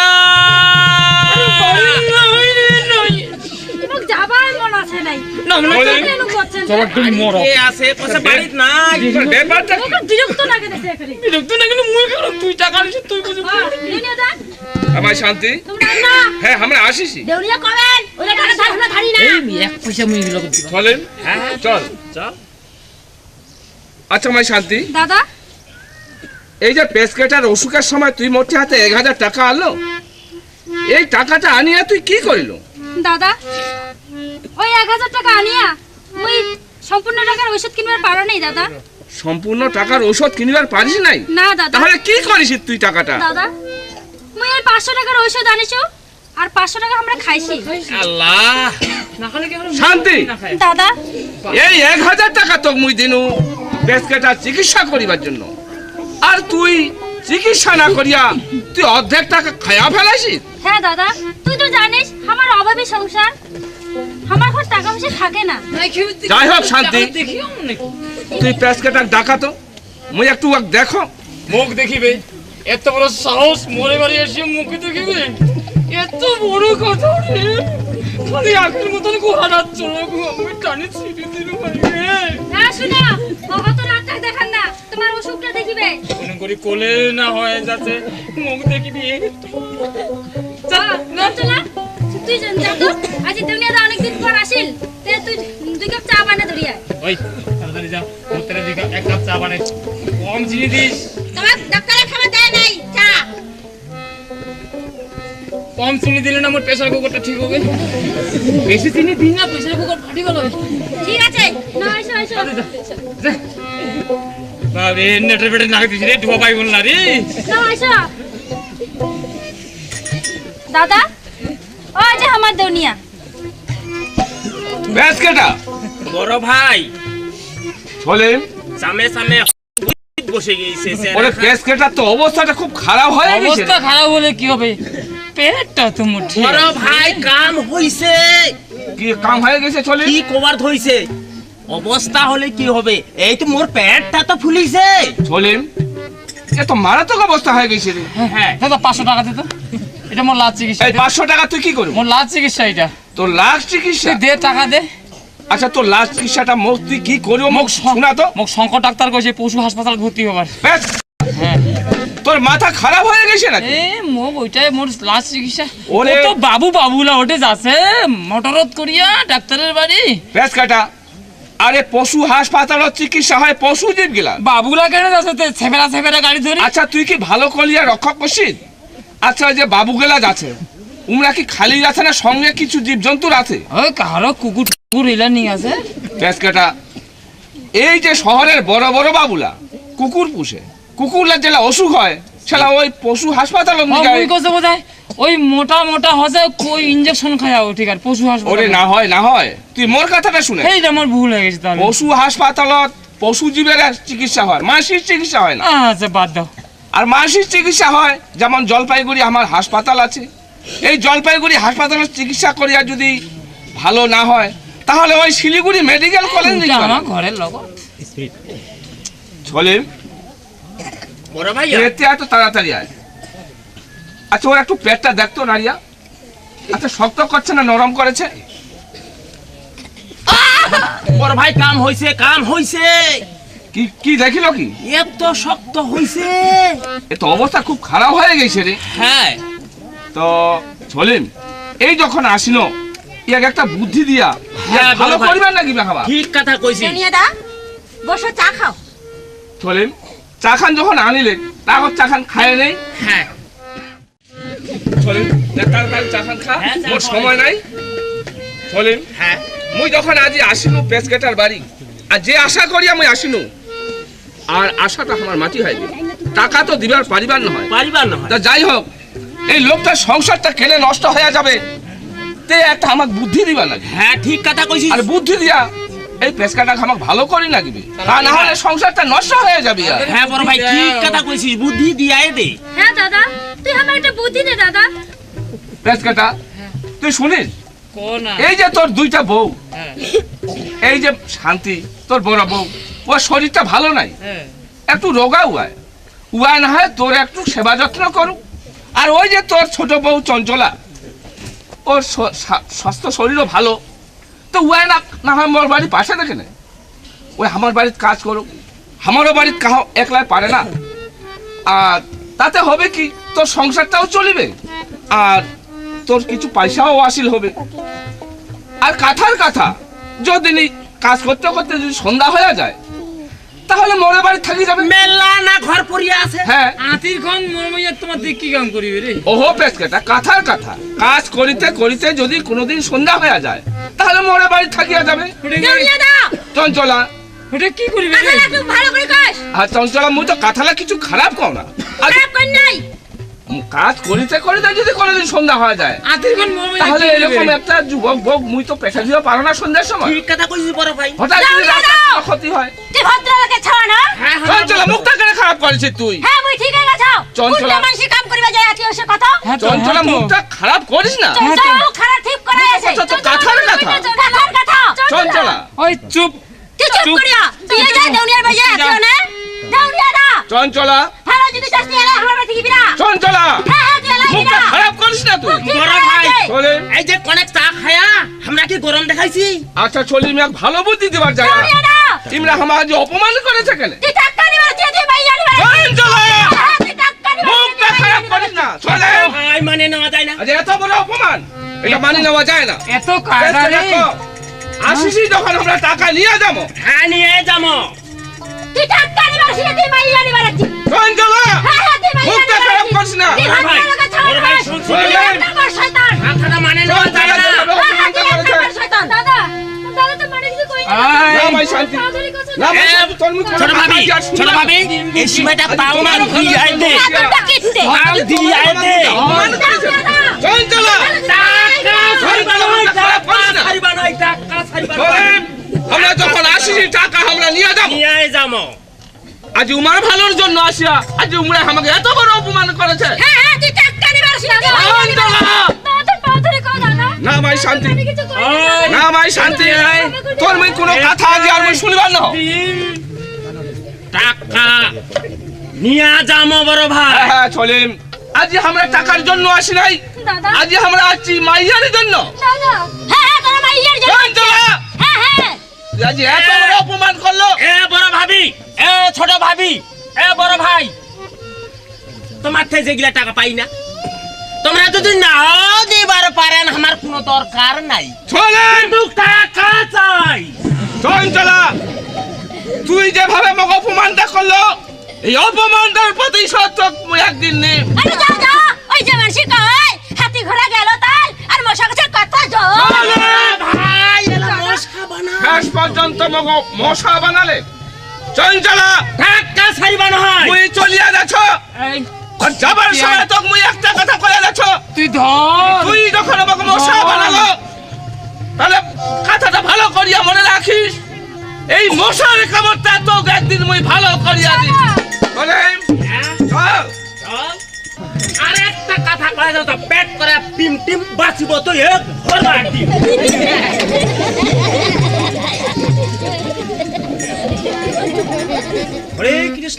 তোমাক যাবার মন আছে নাই না মনে বলে? কেন করছেন চলো তুমি মরো কে আছে পাশে বাড়িত নাই ব্যাপারটা কি তোমাকে বিরক্ত লাগে দেখে এখানে বিরক্ত না কিন্তু মুই কেন তুই টাকা নিছিস তুই বুঝবি নিয়ে যান আমার শান্তি তোমরা না হ্যাঁ আমরা আসিছি দেউলিয়া কবেন ওই টাকা ধারি না এই এক পয়সা মুই লোক দিবা চলেন হ্যাঁ চল চল আচ্ছা আমার শান্তি দাদা এই যে পেসকেটার অসুখের সময় তুই মোটে হাতে 1000 টাকা আনলো এই টাকাটা আনিয়া তুই কি করিল দাদা ওই 1000 টাকা আনিয়া মুই সম্পূর্ণ টাকার ঔষধ কিনবার পারো নাই দাদা সম্পূর্ণ টাকার ঔষধ কিনবার পারিস নাই না দাদা তাহলে কি করিস তুই টাকাটা দাদা মুই এই 500 টাকার ঔষধ আনিছো আর 500 টাকা আমরা খাইছি আল্লাহ না খালে কি আমরা শান্তি না খাই দাদা এই 1000 টাকা তো মুই দিনু পেসকেটার চিকিৎসা করিবার জন্য আর তুই চিকিৎসা না করিয়া তুই অর্ধেক টাকা খায়া ফেলাইছিস হ্যাঁ দাদা তুই তো জানিস আমার অভাবী সংসার আমার ঘর টাকা পয়সা থাকে না যাই হোক শান্তি দেখিও নাকি তুই পেসকেটার ডাকা তো মুই একটু ওকে দেখো মুখ দেখিবে এত বড় সাহস মরে বাড়ি এসে মুখ দেখিবে এত বড় কথা রে খালি আখের মতন গোহারা চলো গো আমি টানি ছিটি দিল মানে হ্যাঁ শুনো কত নাটক দেখান না তোমার অসুখটা দেখিবে মনে করি কোলে না হয়ে যাচ্ছে মুখ দেখিবি না চলা তুই যা তো আজ দুনিয়া দা অনেক দিন পর আসিল তে তুই 2 কাপ চা বানা ধরিয়া ওই তাড়াতাড়ি যা তোরা দিকে এক কাপ চা বানাই কম চিনি দিস তোমার ডাক্তারের খাবার দেয় নাই চা কম চিনি দিলে না আমার প্রেসার কুকারটা ঠিক হবে বেশি চিনি দিন না প্রেসার কুকার ফাটি গেল ঠিক আছে না এসো এসো যা বাবরে নেটের বেটে নাকে দিছি রে ঢোয়া পাই বল না রে নাও আইসো দাদা ও যে আমার দুনিয়া প্যাঁচ কাটা বড় ভাই সলিম সামনে সামনে বসে গিয়েছে ওরে প্যাঁচ কাটার তো অবস্থাটা খুব খারাপ হয়ে গেছে অবস্থা খারাপ হলে কি হবে পেটটা তো মুঠি বড় ভাই কাম হইছে কি কাম হয়ে গেছে সলিম কি কভার হইছে অবস্থা হলে কি হবে এই তো মোর পেটটা তো ফুলিছে সলিম এ তো মারাত্মক অবস্থা হয়ে গেছে রে হ্যাঁ দাদা 500 টাকা দে তো এটা মোর লাজ চিকিৎসা এই 500 টাকা তুই কি করবি মোর লাজ চিকিৎসা এটা তোর লাশ চিকিৎসা তুই দে টাকা দে আচ্ছা তোর লাশ চিকিৎসাটা মুখ তুই কি করবো মুখ শোনা তো মোক শঙ্কর ডাক্তার কইছে পশু হাসপাতাল ভর্তি হবার প্যাঁচ, হ্যাঁ তোর মাথা খারাপ হয়ে গেছে নাকি এ মোক ওইটাই মোর লাজ চিকিৎসা ওরে- ও তো বাবুলা ওটে যাচ্ছে মোটরত করিয়া ডাক্তারের বাড়ি প্যাঁচ কাটা আরে পশু হাসপাতালত চিকিৎসা হয় পশু জীব গেলা বাবুলা কেন যাচ্ছে সেভেরা গাড়ি ধরে আচ্ছা তুই কি ভালো কলিয়া রক্ষা করছিস আচ্ছা ওই যে বাবু গেলা যাচ্ছে উমরা কি খালি যাচ্ছে না সঙ্গে কিছু জীব জন্তুর আছে ওই কারো কুকুর এলা নিয়ে আছে প্যাঁচ কাটা এই যে শহরের বড় বড় বাবুলা কুকুর পুষে কুকুরলার যেটা অসুখ হয় সেটা ওই পশু হাসপাতাল ওই কইছে বোধহয় ওই মোটা হসে কই ইনজেকশন খায়া ও ঠিক আছে পশু ওরে হাসপাতাল না হয় তুই মোর কথাটা শুনে এইটা আমার ভুল হয়ে গেছে তাহলে পশু হাসপাতালত পশু জীবের চিকিৎসা হয় মানসিক চিকিৎসা হয় না আচ্ছা বাদ দাও আর মানসিক চিকিৎসা হয় যেমন জলপাইগুড়ি আমার হাসপাতাল আছে এই জলপাইগুড়ি হাসপাতালের চিকিৎসা করিয়া যদি ভালো না হয় তাহলে ওই শিলিগুড়ি মেডিকেল কলেজ এটা আমার ঘরের লোক সলিম বড় ভাই এতে এত তাড়াতাড়ি আয় আচ্ছা ওর একটু পেটটা দেখতো নারিয়া আচ্ছা শক্ত করছে না নরম করেছে বড় ভাই কাম হইছে কি কি দেখিল কি এত শক্ত হইছে এ তো অবস্থা খুব খারাপ হয়ে গেছে রে হ্যাঁ তো সলিম এই যখন আসিনো ইয়াকে একটা বুদ্ধি দিয়া হ্যাঁ, ভালো বড় ভাই। করিবার নাকি বাবা ঠিক কথা কইছি দুনিয়া দা বসো চা খাও সলিম চা খান যখন আনিলে তারপর চা খান খায় নেই হ্যাঁ সলিম তাড়াতাড়ি চা খান খা হ্যাঁ, চা মোর খাওয়া সময় নাই সলিম হ্যাঁ মুই যখন আজি আসিনু পেসকেটার বাড়ি আর যে আশা করি আমি আসিনু আর আশাটা আমার মাটি হয়ে গেল টাকা তো দিবার পারিবার নহয় পারিবার না হয় তা যাই হোক এই লোকটার সংসারটা কেনে নষ্ট হয়ে যাবে তে একটা আমাকে বুদ্ধি দিবা লাগে হ্যাঁ ঠিক কথা কইছিস আর বুদ্ধি দিয়া এই পেসকাটা আমাকে ভালো করে লাগিবে তা না হলে সংসারটা নষ্ট হয়ে যাবে আর। হ্যাঁ বড় ভাই ঠিক কথা কইছিস বুদ্ধি দিয়াই দে হ্যাঁ দাদা তুই আমার একটা বুদ্ধি দে দাদা পেসকাটা তুই শুনিস কোন এই যে তোর দুইটা বউ হ্যাঁ এই যে শান্তি তোর বড় বউ ওর শরীরটা ভালো নাই হ্যাঁ একটু রোগা উয়ায় না হয় তোর একটু সেবা যত্ন করু আর ওই যে তোর ছোট বউ চঞ্চলা ওর স্বাস্থ্য শরীরও ভালো তো উয়ায় না হয় মোর বাড়ির পাশে দেখে নেই ওই আমার বাড়ির কাজ করুক আমারও বাড়ির কাহ একলাই পারে না আর তাতে হবে কি তোর সংসারটাও চলিবে আর তোর কিছু পয়সাও আসিল হবে আর কাথার কথা যদি কাজ করতে করতে যদি সন্ধ্যা হয়ে যায় তাহলে মোরে বাড়ি থাকি যাবে মেলা না ঘর পড়িয়া আছে হ্যাঁ আতির খন মরমাইয়া তোমার দিক কি কাম করিবে রে ওহো পেসকেটা কাথার কথা কাজ করিতে করিতে যদি কোনোদিন সন্ধ্যা হয়ে যায় তাহলে মোরে বাড়ি থাকিয়া যাবে দুনিয়া দা চঞ্চলা ওটা কি করিবে রে কথাটা একটু ভালো করে কস আর চঞ্চলা মুই তো কাথালা কিছু খারাপ কও না আর খারাপ কর নাই কাজ করিতে করিতে যদি কোনোদিন সন্ধ্যা হয়ে যায় আতির খন মরমাইয়া তাহলে এরকম একটা যুবক বক মুই তো পেশা দিতে পারো না সন্ধ্যার সময় ঠিক কথা কইছিস বড় ভাই হঠাৎ যদি দাও, রাস্তায় দাও। কোনো ক্ষতি হয় তুই ভদ্রলোকে ছাড় না চঞ্চলা মুখটা কেন খারাপ করেছিস তুই হ্যাঁ মুই ঠিক আছে চঞ্চলা। উল্টা মানুষ কাম করিবা যায় আতি ওসে কথা হ্যাঁ তো, চঞ্চলা হ্যাঁ তো। মুখটা খারাপ করিস না চঞ্চল খারাপ ঠিক করে আছে তো কাথার কথা কাথার কথা চঞ্চলা ওই চুপ তুই চুপ করিয়া তুই যা দুনিয়ার বাজে আতিও না দুনিয়া দা চঞ্চলা ভালো যদি চাস নিয়ে আমার বাড়ি থেকে বিরা চঞ্চলা হ্যাঁ হ্যাঁ তুই এলাই মুখটা বিরা খারাপ করিস না তুই বড় ভাই চলে এই যে কনেক চা খায়া আমরা কি গরম দেখাইছি আচ্ছা চলি আমি এক ভালো বুদ্ধি দিবার জায়গা দুনিয়া দা ইমরা আমার যে অপমান করেছে কেন তুই টাকা নিবার তুই বাইয়া নিবার চঞ্চলা হ্যাঁ তুই টাকা নিবার মুখটা খারাপ করিস না চলে ভাই মানে নেওয়া যায় না আজ এত বড় অপমান এটা মানি নেওয়া যায় না এত কায়দা রে আসিসি যখন আমরা টাকা নিয়ে যাবো হ্যাঁ নিয়ে যাবো তুই টাকা নিবার তুই বাইয়া নিবার চঞ্চলা হ্যাঁ হ্যাঁ তুই বাইয়া মুখটা খারাপ করিস না তুই বড় ভাই, ভদ্রলোকে ছাড় বড় ভাই, শুন, শুন, তুই শুন। এক নম্বর শয়তান কথাটা মানে নেওয়া যায় না চঞ্চলা হ্যাঁ হ্যাঁ তুই এক নম্বর শয়তান দাদা দাদা তো মানে কিছু কই না মাই শান্তি না মাই শান্তি তোর মুখ ছোট ভাবি এই সময়টা পাও না দিয়ে আই দে আদরটা কিনতে পাও দিয়ে আই দে চল চলো আমরা যখন আসি টাকা আমরা নিয়ে যাবো নিয়ে যাবো আজ উমার ভালোর জন্য আসিয়া আজ উমরা আমাকে এত বড় অপমান করেছে হ্যাঁ হ্যাঁ তুই টাকা নিবার আসিস তোর পাও ধরে কও না না মাই শান্তি কিছু কই না মাই শান্তি তোর মুই কোনো কথা আজ আর মুই শুনবার না টাকা নিয়ে যাবো বড় ভাই হ্যাঁ হ্যাঁ চলেন আজ আমরা টাকার জন্য আসি নাই দাদা আজ আমরা আসছি মাইয়ার জন্য দাদা হ্যাঁ হ্যাঁ তোর মাইয়ার জন্য চল চলো হ্যাঁ হ্যাঁ আজ এত বড় অপমান করলো এ বড় ভাবি এ ছোট ভাবি এ বড় ভাই তোমার থেকে যেগুলা টাকা পাই না তোমরা যদি নাও দিবার পারেন আমার কোনো দরকার নাই চলেন টাকা চাই চল চলা তুই যেভাবে মোক অপমানটা করলো এই অপমানটার প্রতিশোধ তো মুই একদিন নিই আরে যাও যাও ওই যে মানসি কয় হাতি ঘোড়া গেল তাল আর মশা কাছে কথা যাও ভাই এলা মশা বানা শেষ পর্যন্ত মগ মশা বানালে চল চলা টাকা ছাইবা না হয় মুই চলিয়া যাচ্ছ এই আর যাবার সময় তো মুই একটা কথা কয়ে যাচ্ছ তুই ধর তুই যখন আমাকে মশা বানালো তাহলে কথাটা ভালো করিয়া মনে রাখিস এই মশার কামড়টা তো একদিন মুই ভালো করিয়া দিই বলে চল আর একটা কথা কয়ে দাও তো পেট করে টিম টিম বাঁচিব তো এক ঘর বাড়ি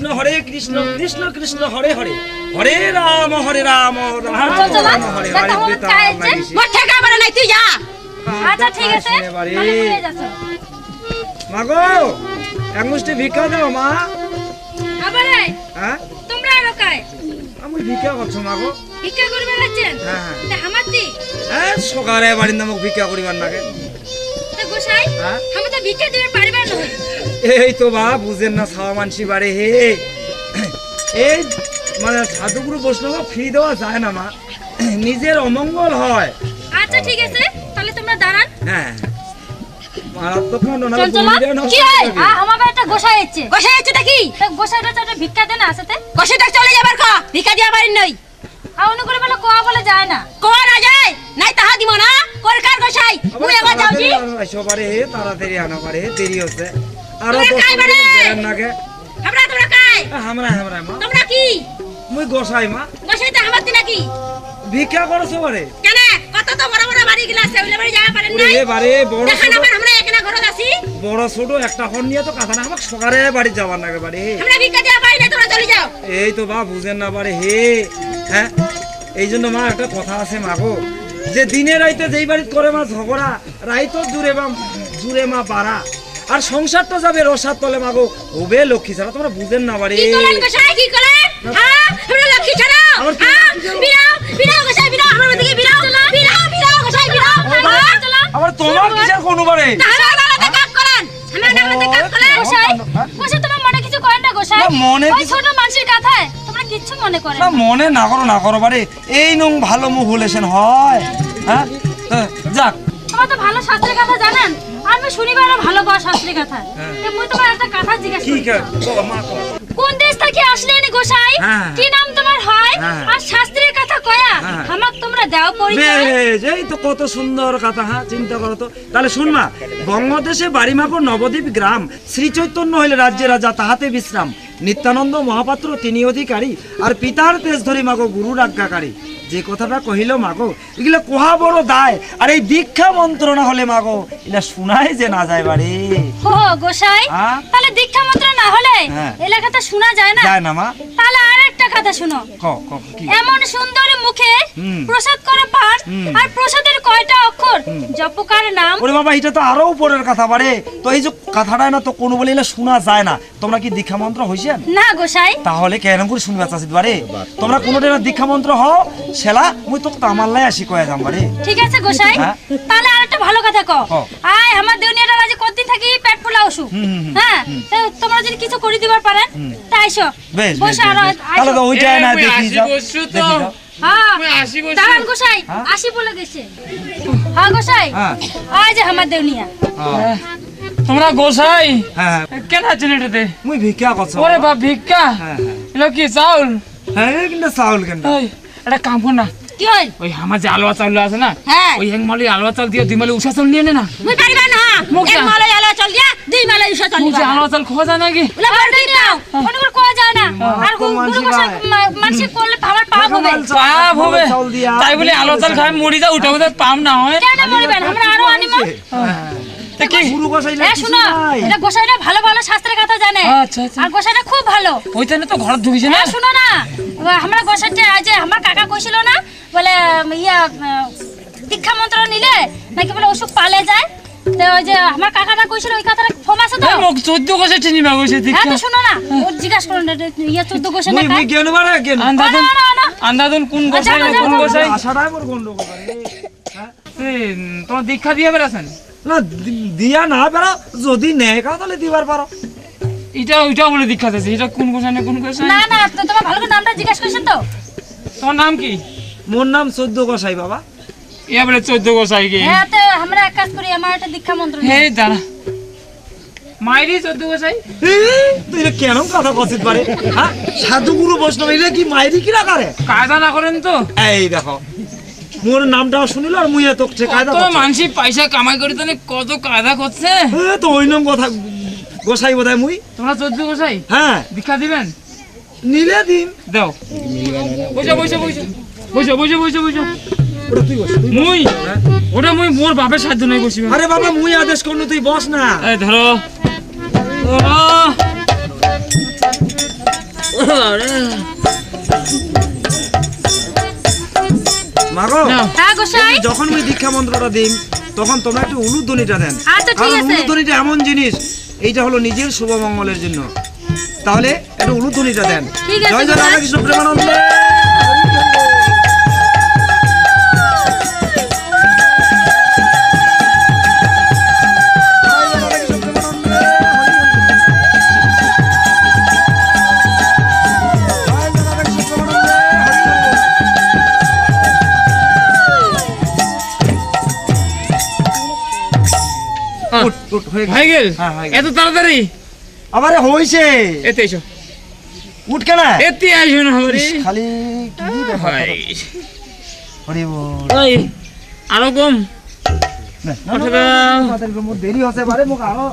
হরে কৃষ্ণ কৃষ্ণ কৃষ্ণ হরে হরে হরে রাম রাম চল চল রাম হরে হরে দেখো বৃতা কাজ মাগিসি। মোর ঠেকা পড়ে নাই তুই যা আচ্ছা ঠিক আছে বাড়ি। তাহলে ঘুরে যাচ্ছ মাগো এক মুষ্টি ভিক্ষা দাও মা আবারে হ্যাঁ তোমরা আরো কায় আমি ভিক্ষা করছো মাগো ভিক্ষা করবে লাগছেন হ্যাঁ, হ্যাঁ। তা হামাতি হ্যাঁ সকালে বাড়ির নামক ভিক্ষা করিবার নাগে তা গোসাই হ্যাঁ? আমি তো ভিক্ষা দিবে পারিবার নয় এই তো বা বুঝেন না ছাওয়া মানসি বাড়ে হে এই মানে সাধুগুরু বৈষ্ণব ফ্রি দেওয়া যায় না মা নিজের অমঙ্গল হয় আচ্ছা ঠিক আছে তাহলে তোমরা দাঁড়ান হ্যাঁ মারাত্মক না না চল চল বুঝিয়ে নষ্ট কি করে হয় দেবে। আমার একটা গোসাই আছে গোসাই আছে তা কি গোসাইটা তো একটা ভিক্ষা দে না সাথে গোসাইটা চলে যাবার কা ভিক্ষা দিয়া পারেন নই আউন করে বলে কোয়া বলে যায় না কোয়া না যায় নাই তাহা দিব না কলকার গোসাই মুই এবার যাও জি সবারে তাড়াতাড়ি আনা পারে দেরি হচ্ছে আরো তোমরা 10 কাই বারে? মিনিট বেরেন নাগে আমরা তোমরা কাই আমরা মা তোমরা কি মুই গোসাই মা গোসাইটা হামাতি নাকি ভিক্ষা করছো বারে কেন কত তো বড় বড় বাড়ি গিলা সেগুলা বাড়ি যাওয়া পারেন নাই ওরে বারে বড় দেখান ছোট আবার আমরা এখানে ঘরত আছি বড় ছোট একটা ফোন নিয়ে তো কথা না আমাকে সকালে বাড়ি যাবার নাগে বারে আমরা ভিক্ষা দিয়া পারি না তোমরা চলে যাও এই তো বা বুঝেন না পারে হে হ্যাঁ এই জন্য মা একটা কথা আছে মাগো যে দিনে রাইতে যেই বাড়িতে করে মা ঝগড়া রাইতো জুড়ে মা পারা আর সংসার তো যাবে রসার তলে মাগো ওবে লক্ষ্মী ছাড়া তোমরা বুঝেন না বাড়ি কি করেন গোসাই কি করেন হ্যাঁ আমরা লক্ষ্মী ছাড়াও আমার কি হ্যাঁ লক্ষ্মী ছাড়াও? বিরাও বিরাও গোসাই বিরাও আমার দিকে বিরাও বিরাও বিরাও গোসাই বিরাও হ্যাঁ চলো আবার তোমার কিসের কোনো বারে তাহলে আলাদা কাজ করেন আমরা আলাদা কাজ করেন গোসাই গোসাই তোমার মনে কিছু করেন না গোসাই না, মনে ওই কিছু- ছোট মানুষের কথায় তোমরা কিচ্ছু মনে করেন না মনে না করো বারে এই নং ভালো মুখ হলেছেন হয় হ্যাঁ যাক তোমার তো ভালো শাস্ত্রের কথা জানেন আমি শুনিবার ভালো পাওয়া শাস্ত্রের কথা হ্যাঁ। তো মুই তোমার একটা কথা জিজ্ঞাসা কি করি মা কর কোন দেশ থেকে আসলেন গোসাই হ্যাঁ। কি নাম তোমার হয় হ্যাঁ। আর শাস্ত্রের কথা কয়া হ্যাঁ। আমাক তোমরা দাও পরিচয় বেশ এই তো কত সুন্দর কথা হ্যাঁ চিন্তা করো তো তাহলে শুনমা বঙ্গদেশে বাড়িমাকো নবদ্বীপ গ্রাম শ্রী চৈতন্য হইলে রাজ্যে রাজা তাহাতে বিশ্রাম নিত্যানন্দ মহাপাত্র তিনি অধিকারী আর পিতার তেজ ধরি মাগো গুরুর আজ্ঞাকারী যে কথাটা কহিল মাগো এগুলো কোহা বড় দায় আর এই দীক্ষা মন্ত্র না হলে মাগো এটা শোনাই যে না যায় বাড়ি ও গোসাই হ্যাঁ? তাহলে দীক্ষা মন্ত্র না হলে হ্যাঁ। এলাকাতে শোনা যায় না যায় না মা তাহলে আর একটা কথা শুনো ক কি এমন সুন্দর মুখে হুম। প্রসাদ করে পান আর প্রসাদের কয়টা অক্ষর জপকার নাম ওরে বাবা এটা তো আরো উপরের কথা বাড়ে তো এই যে কথাটা না তো কোনো বলে শোনা যায় না তোমরা কি দীক্ষা মন্ত্র হইছেন না গোসাই তাহলে কেন করে শুনবে চাষিত বারে তোমরা কোনোটা দীক্ষা মন্ত্র হও সেলা মুই তো আমার লাই আসি কয়ে যাম বারে ঠিক আছে গোসাই হ্যাঁ। তাহলে আর একটা ভালো কথা কও কও। আয় আমার দেউনিয়াটা মাঝে কতদিন থাকি পেট ফুলা ওষু হ্যাঁ তো তোমরা যদি কিছু করে দিবার পারেন তা আইসো বেশ বেশ, বসে বেশ, আর বেশ। তাহলে তো ওইটাই না মুই দেখি আসি যাও বসছু তো। দেখি যাও। হ্যাঁ মুই আসি বসছু। দাঁড়ান গোসাই আসি বলে গেছে হ্যাঁ গোসাই হ্যাঁ। আয় যে আমার দেউনিয়া হ্যাঁ। তোমরা গোসাই হ্যাঁ কেন আছেন এটাতে? মুই ভিক্ষা করছ ওরে বাপ ভিক্ষা, হ্যাঁ এলো কি চাউল? হ্যাঁ কিন্তু চাউল কেন ওই একটা কাম কর না, কি হল ওই আমার যে আলুয়া চাউল আছে না, হ্যাঁ ওই এক মালি আলুয়া চাউল দিয়ে 2 মালি উষা চাউল নিয়ে নে না। মুই পারিবা না মুখ এক যা। মালে আলো চল দিয়া দুই মালে ইসা চল মুখে দিবা আলুয়া চাউল খাওয়া যায় নাকি? ওলা বড় দাও কোনগুলো কোয়া যায় না আর কম গুরু মানসি মানসি করলে আমার পাপ হবে পাপ হবে চাউল দিয়া তাই বলে আলুয়া চাউল খাই মরি যা, ওটা বোধহয় পাপ না হয়। কেন মরিবেন আমরা আরো আনিব তা কি? গুরু গোসাই এ শুনো এটা গোসাইরা ভালো ভালো শাস্ত্রের কথা জানে আচ্ছা আচ্ছা, আর গোসাইরা খুব ভালো ওইখানে তো ঘর ঢুকেছে না। এ শুনো না আমরা গোসাইটা আজ আমার কাকা কইছিল না বলে ইয়া দীক্ষা মন্ত্র নিলে নাকি বলে অসুখ পালে যায় তো ওই যে আমার কাকাটা কইছিল ওই কথাটা ফমাস তো মুখ 14 কোষে চিনি মা কইছে হ্যাঁ দীক্ষা। তো শুনো না ও জিজ্ঞাসা করুন ইয়া 14 গোসাই না মুই মুই জ্ঞান বাড়া জ্ঞান আন্দাজুন না আন্দাজুন কোন গোসাই না কোন গোসাই? আশাটাই মোর গন্ডগোল করে এই, তোমার দীক্ষা দিয়ে বেড়াছেন? না দিয়া না বেড়া যদি নেয় কা তাহলে দিবার পারো এটা ওইটা বলে দীক্ষা দিয়েছে, এটা কোন গোসাই না কোন গোসাই? না না তো তোমার ভালো করে নামটা জিজ্ঞাসা করছেন তো তোমার নাম কি? মোর নাম 14 গোসাই বাবা ইয়া বলে 14 গোসাই কি? হ্যাঁ তো আমরা এক কাজ করি আমার একটা দীক্ষা মন্ত্র হে নিই। দাঁড়া, মাইরি 14 গোসাই? তুই এটা কেন কথা কছিস পারে হ্যাঁ সাধু গুরু বৈষ্ণব এটা কি মাইরি কি রাখারে কায়দা না করেন তো? এই দেখো মোর নামটাও শুনিল আর মুই এত কায়দা কত মানসি পয়সা কামাই করে তো কত কায়দা করছে। তো ওই নাম কথা গোসাই বোধহয় মুই তোমরা 14 গোসাই হ্যাঁ দীক্ষা দিবেন? নিলে দিন দাও, বসো বসো বসো বসো বসো বসো বসো। ওটা তুই বস মুই ওটা মুই মোর বাপের সাধ্য নাই বসিব। আরে বাবা মুই আদেশ করনু তুই বস না এই ধরো ধরো। আরে মাগো নাও। হ্যাঁ গোসাই যখন মুই দীক্ষা মন্ত্রটা দিম তখন তোমরা একটু উলুধ্বনিটা দেন আচ্ছা ঠিক কারণ আছে উলুধ্বনিটা এমন জিনিস এইটা হলো নিজের শুভ মঙ্গলের জন্য তাহলে একটু উলুধ্বনিটা দেন ঠিক আছে, জয় জয় গোসাই। রাধাকৃষ্ণ প্রেমানন্দে উঠ, উঠ, হয়ে গেছে। হয়ে গেল? হ্যাঁ, হয়ে গেল। এত তাড়াতাড়ি? আবারে হইছে এতে এসো, উঠ কেন এতে আসো না হরি। খালি কি ব্যাপার? হাই। হরি বল ওই আরো কম না, না, ওঠে না, দাও। তাড়াতাড়ি মোর দেরি হচ্ছে পারে মোক আরো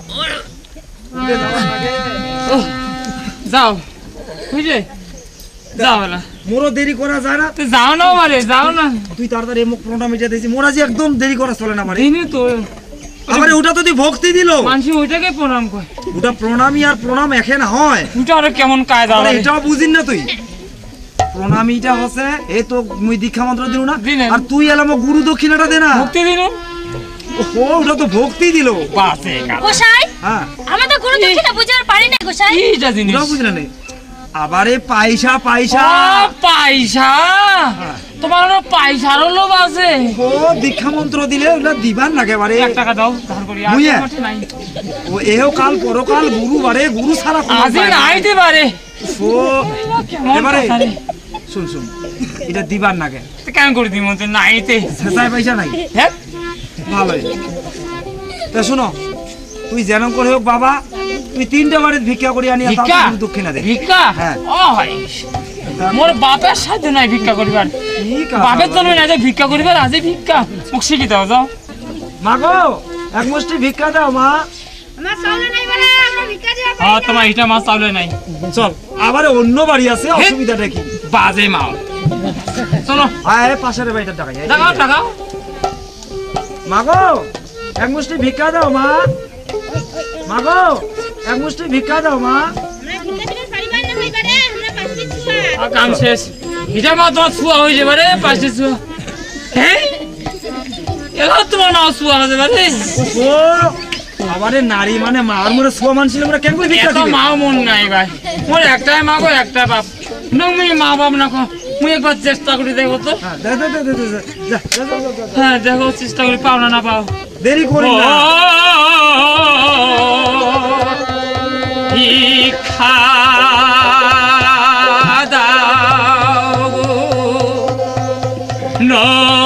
ওহ, যাও বুঝলে, যাও না, মোরও দেরি করা যায় না তো যাও না মারে, যাও না। তুই তাড়াতাড়ি মোক প্রণাম মিটা দিয়েছি মোর আজ একদম দেরি করা চলে না পারে দিনই তো আবার ওটা তো তুই ভক্তি দিল মানসি ওইটাকে প্রণাম করে, ওটা প্রণামী আর প্রণাম এখানে হয় ওইটা আরো কেমন কায়দা আরে লাগে। এটাও বুঝিন না তুই প্রণামীটা হচ্ছে এই তো মুই দীক্ষা মন্ত্র দিল না দিলেন। আর তুই এলাম গুরু দক্ষিণাটা দে না মুক্তি দিন ও ওটা তো ভক্তি দিল বাসে গোসাই হ্যাঁ আমি তো গুরু দক্ষিণা বুঝতে পারি না গোসাই এইটা জিনিস। ওটাও বুঝলে না আবারে পয়সা ও, পয়সা পয়সা, তোমার আরো পয়সার লোভ আছে। ও দীক্ষা মন্ত্র দিলে ওগুলা দিবার লাগে বারে 1 টাকা দাও ধার করি, আর মুইয়া? মাঠে নাই। ও এও কাল পরকাল গুরু বারে গুরু সারা কোনো আজি উপায় নাই। নাইতে পারে। ও কেমন এবারে কথা রে। শুন শুন এটা দিবার নাগে তো কেন করে দিই মতে নাইতে? শেষায় পয়সা নাই হ্যাঁ ভালোই তা শুনো তুই যেন করে হোক বাবা তুই 3টা বাড়িতে ভিক্ষা করি আনি ভিক্ষা? দক্ষিণা দে ভিক্ষা? হ্যাঁ। ও ভাই, মোর বাপের সাথে নাই ভিক্ষা করিবার। ঠিক আছে বাপের জন্মে নাই যে ভিক্ষা করিবার, আজই ভিক্ষা মোক শিখি দাও, যাও। মা গো এক মুষ্টি ভিক্ষা দাও মা আমার চাউলে নাই বলে আমরা ভিক্ষা দিয়া পাই হ্যাঁ, তোমার এটা মাছ চাউলে নাই, চল আবার অন্য বাড়ি আছে অসুবিধাটা কি বাজে মাও। চলো আয় পাশের বাড়িটা টাকা টাকাও টাকাও। মা গো এক মুষ্টি ভিক্ষা দাও মা মা গো এক মুষ্টি ভিক্ষা দাও মা আমরা ভিক্ষা দিলে পারিবার না হইবারে আমরা পাঁচটি ছুয়া আর কাম শেষ। এটা মা তোমার ছুয়া হয়ে যাবে রে, 5টি ছুয়া। হ্যাঁ, এবার তোমার নাও ছুয়া হয়ে যাবে রে। ও আবারে নারী মানে মার মনে সোয়া মানছিল আমরা কেন করে ভিক্ষা এত দিবে মাও মন নাই ভাই, মোর একটাই মা গো, একটাই বাপ। তুমি মা বাপ না কো, মুই একবার চেষ্টা করি দেখো তো। হ্যাঁ দে দে দে দে দে, যা যা যা, যা, যা। হ্যাঁ, দেখো চেষ্টা করি, পাও না না পাও। দেরি করি না ভিক্ষা দাও গো, নগরবাসী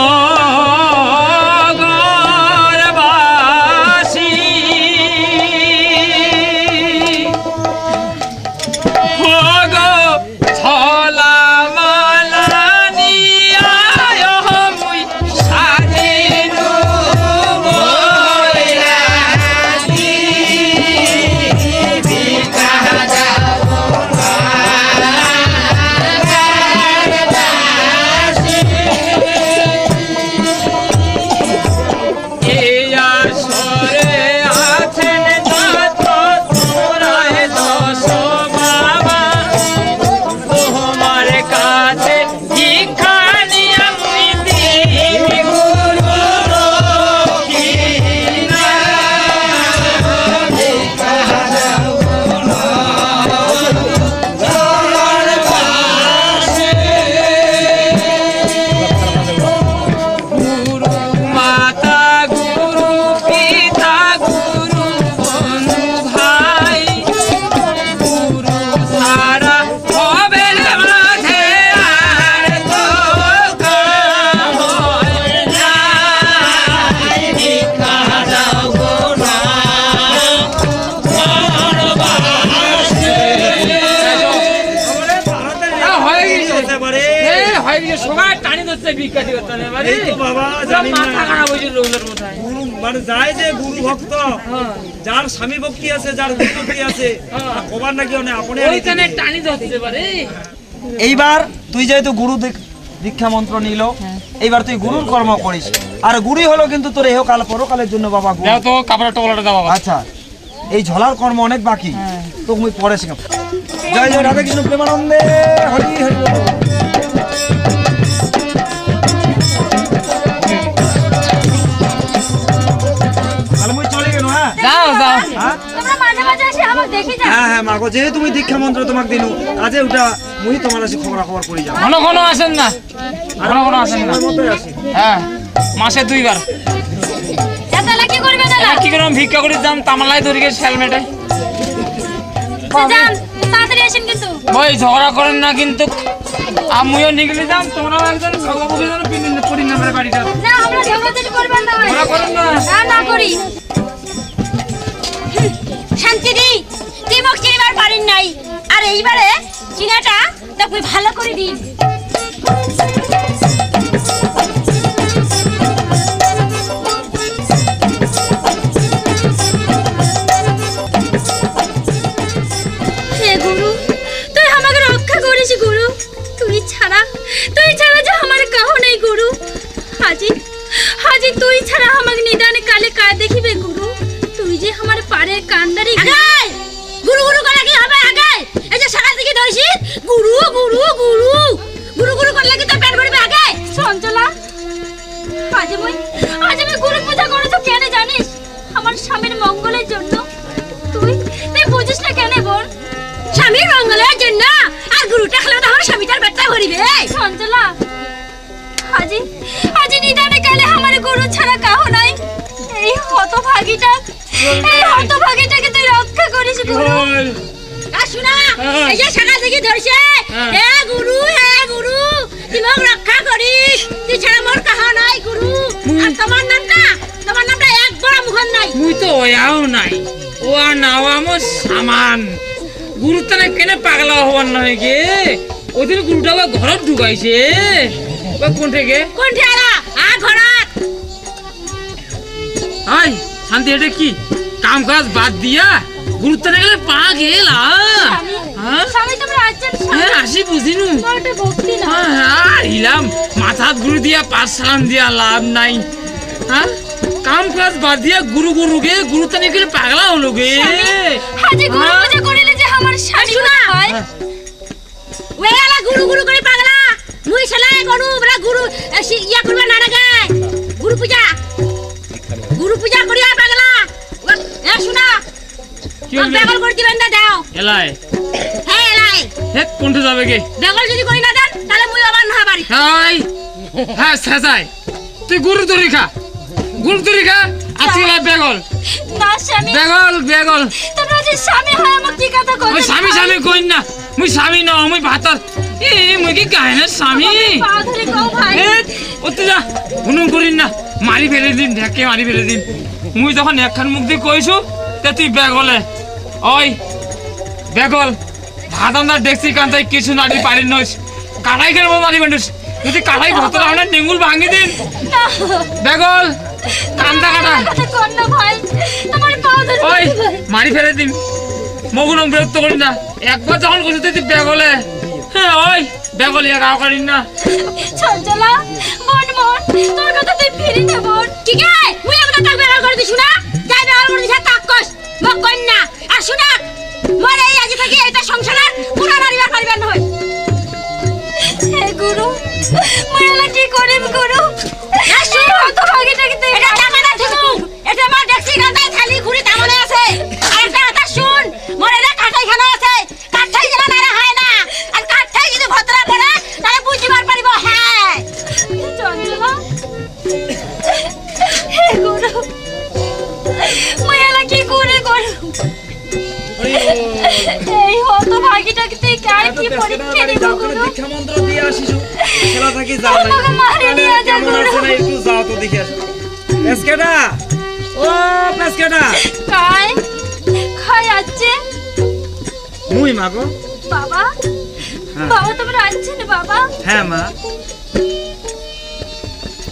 সবাই টানি ধরছে ভিক্ষা দিবে তাহলে এবারে এই তো বাবা জানি না মাথা খারাপ হয়েছে লোকের মাথায় গুরু মানে যায় যে গুরু ভক্ত হ্যাঁ যার স্বামী ভক্তি আছে যার গুরু ভক্তি আছে কবার নাকি অনেক আপনি ওইখানে টানি ধরছে এবারে এইবার তুই যেহেতু গুরু দীক্ষা মন্ত্র নিল এইবার তুই গুরুর কর্ম করিস আর গুরুই হলো কিন্তু তোর ইহকাল পরকালের জন্য বাবা গুরু। দাও তো কাপড়ের টোপলাটা দাও বাবা আচ্ছা এই ঝলার কর্ম অনেক বাকি তো মুই পরে শিখাম। জয় জয় রাধা কৃষ্ণ প্রেমানন্দে হরি হরি বল। তাহলে মুই চলে গেল হ্যাঁ যাও যাও হ্যাঁ তোমরা মাঝে মাঝে এসে আমাকে দেখি যাও। হ্যাঁ হ্যাঁ মাগো যেহেতু তুমি দীক্ষা মন্ত্র তোমাকে দিনু আজে ওটা মুই তোমার কাছে খবর করি যাও ঘন ঘন আসেন না ঘন ঘন আসেন না আমার মতোই আসি। হ্যাঁ মাসে 2 বার তাহলে কি করবে দাদা? কি করে ভিক্ষা করে দাম তামালাই ধরে গেছে হেলমেটে যান তাড়াতাড়ি আসেন কিন্তু। ওই ঝগড়া করেন না কিন্তু আমিও নিগলে যাম তোমরাও একজন ভগবতী জন পিন পরি নামের বাড়ি যাও না আমরা ঝগড়াঝাটি করবেন না। ঝগড়া করেন না না না করি। শান্তি দি তুই মুখ চিনিবার পারিন নাই আর এইবারে চিনাটা তোকে ভালো করে দিন। হে গুরু তুই আমাকে রক্ষা করিস গুরু, তুই ছাড়া যে আমার কাহো নেই গুরু। হাজি হাজি তুই ছাড়া আমাকে নিদানে কালে কার দেখিবে গুরু, তুই যে আমার পারে কান্দারি আগাই গুরু গুরু করা কি হবে আগাই এই যে সকাল থেকে ধরছি গুরু গুরু গুরু গুরু গুরু করলে কি তো পেট ভরবে আগাই চঞ্চলা। আজ আমি গুরু পূজা করে তো কেন জানিস? আমার স্বামীর মঙ্গলের জন্য। তুই বুঝিস না কেন বোন? স্বামীর মঙ্গলের জন্য আর গুরুটা খেলে তো আমার স্বামীটার পেটটা ভরিবে চঞ্চলা। আজি নিদানে কালে আমার গুরু ছাড়া কাহো নাই। এই হতভাগীটাকে তুই রক্ষা করিস গুরু। আর শোনা এই যে সকাল থেকে ধরছে হে গুরু তুই মোক রক্ষা করিস, তুই ছাড়া মোর কাহো নাই গুরু। আর তোমার নামটা একবার মুখন নাই। মুই তো ওয়াও নাই ও আর নাও আমার সামান গুরুত্ব না কেন পাগলা হবার নয় গে ওদের গুরুটা ঘরত ঢুকাইছে কোন থেকে আলা আ ঘরাত আই শান্তি এটা কি কাম কাজ বাদ দিয়া গুরুত্ব না গেলে পা গেলা স্বামী তোমরা আছেন হ্যাঁ আসি বুঝিনু স্বামীটা ভক্তি না। হ্যাঁ ইলাম মাথাত গুরু দিয়া পাঁচ সালাম দিয়া লাভ নাই হ্যাঁ কাম কাজ বাদ দিয়া গুরু গে গুরুত্ব না গেলে পাগলা হলো গে হাজি গুরু পূজা করিলে যে আমার স্বামী হয় ওই আলা গুরু করে পাগলা মুই শালা গনু বড় গুরু ইয়া করবা না গায় গুরু পূজা করিয়া পাগলা এ শুনা কি হলো বেগল করে দিবেন না দাও এলাই হ্যাঁ এলাই হে কোনটা যাবে গে বেগল যদি করি না দেন তাহলে মুই আবার না বাড়ি হাই হ্যাঁ সাজাই তুই গুরু তরি খা আজকে বেগল না স্বামী বেগল তোমরা যে স্বামী হয় আমার কি কথা কই ওই স্বামী কইন না মুই স্বামী না মুই ভাতার এ মুই কি গায় না স্বামী পা ধরে কও ভাই এ ওতে যা হুনুম করিন না মারি ফেলে দিন ঢেকে মারি ফেলে দিন মুই যখন একখান মুখ দিয়ে কইছু তে তুই বেগলে ওই বেগল ভাত আমরা দেখছি কান্তাই কিছু নাড়ি পারি নইস কাটাই খেলবো মারি বেন্ডুস যদি কাটাই ভতরা হয় না নেঙ্গুল ভাঙি দিন না বেগল কান্দা কাটা কথা কর না ভাই আমার পা ধরে ওই মারি ফেলে দিন মগুনম বিরক্ত করি না একবার যখন কইছি তুই বেগলে হ্যাঁ ওই বেগল ইয়া গাও করিন না চঞ্চলা মন তোর কথা তুই ফিরি না বোন ঠিক আছে মুই আমরা তাক বের করে দিছু না যাই বের করে দিছা তাক কস মক কই না আর শুনা মরে এই আজ থেকে এটা সংসারের পুরা নারিবার পারিবার নয় হে গুরু মুই এলা কি করিম গুরু আসু তো ভাগিটাকে তুই এটা টাকাটা দিছু এটা মা দেখছি গান্দাই খালি ঘুরি তামনে আছে আর একটা কথা শুন মরে রে কাটাই খানা আছে কাটাই জানা না হয় না আর কাটাই যদি ভতরা পড়ে তাহলে বুঝিবার পারিব হ্যাঁ চঞ্চলা হে গুরু মুই এলা কি করে এই হতো ভাগিটাকে তুই কার কি পরীক্ষা দিব গুরু দীক্ষা মন্ত্র দিয়ে আসিস খেলা থাকি যাও না আমাকে মারে নিয়ে যা কেমন গুরু আছে না একটু যাও তো দেখে আসো পেসকেটা ও পেসকেটা খাই আছে মুই মাগো বাবা হ্যাঁ। বাবা তোমরা আছেন বাবা হ্যাঁ মা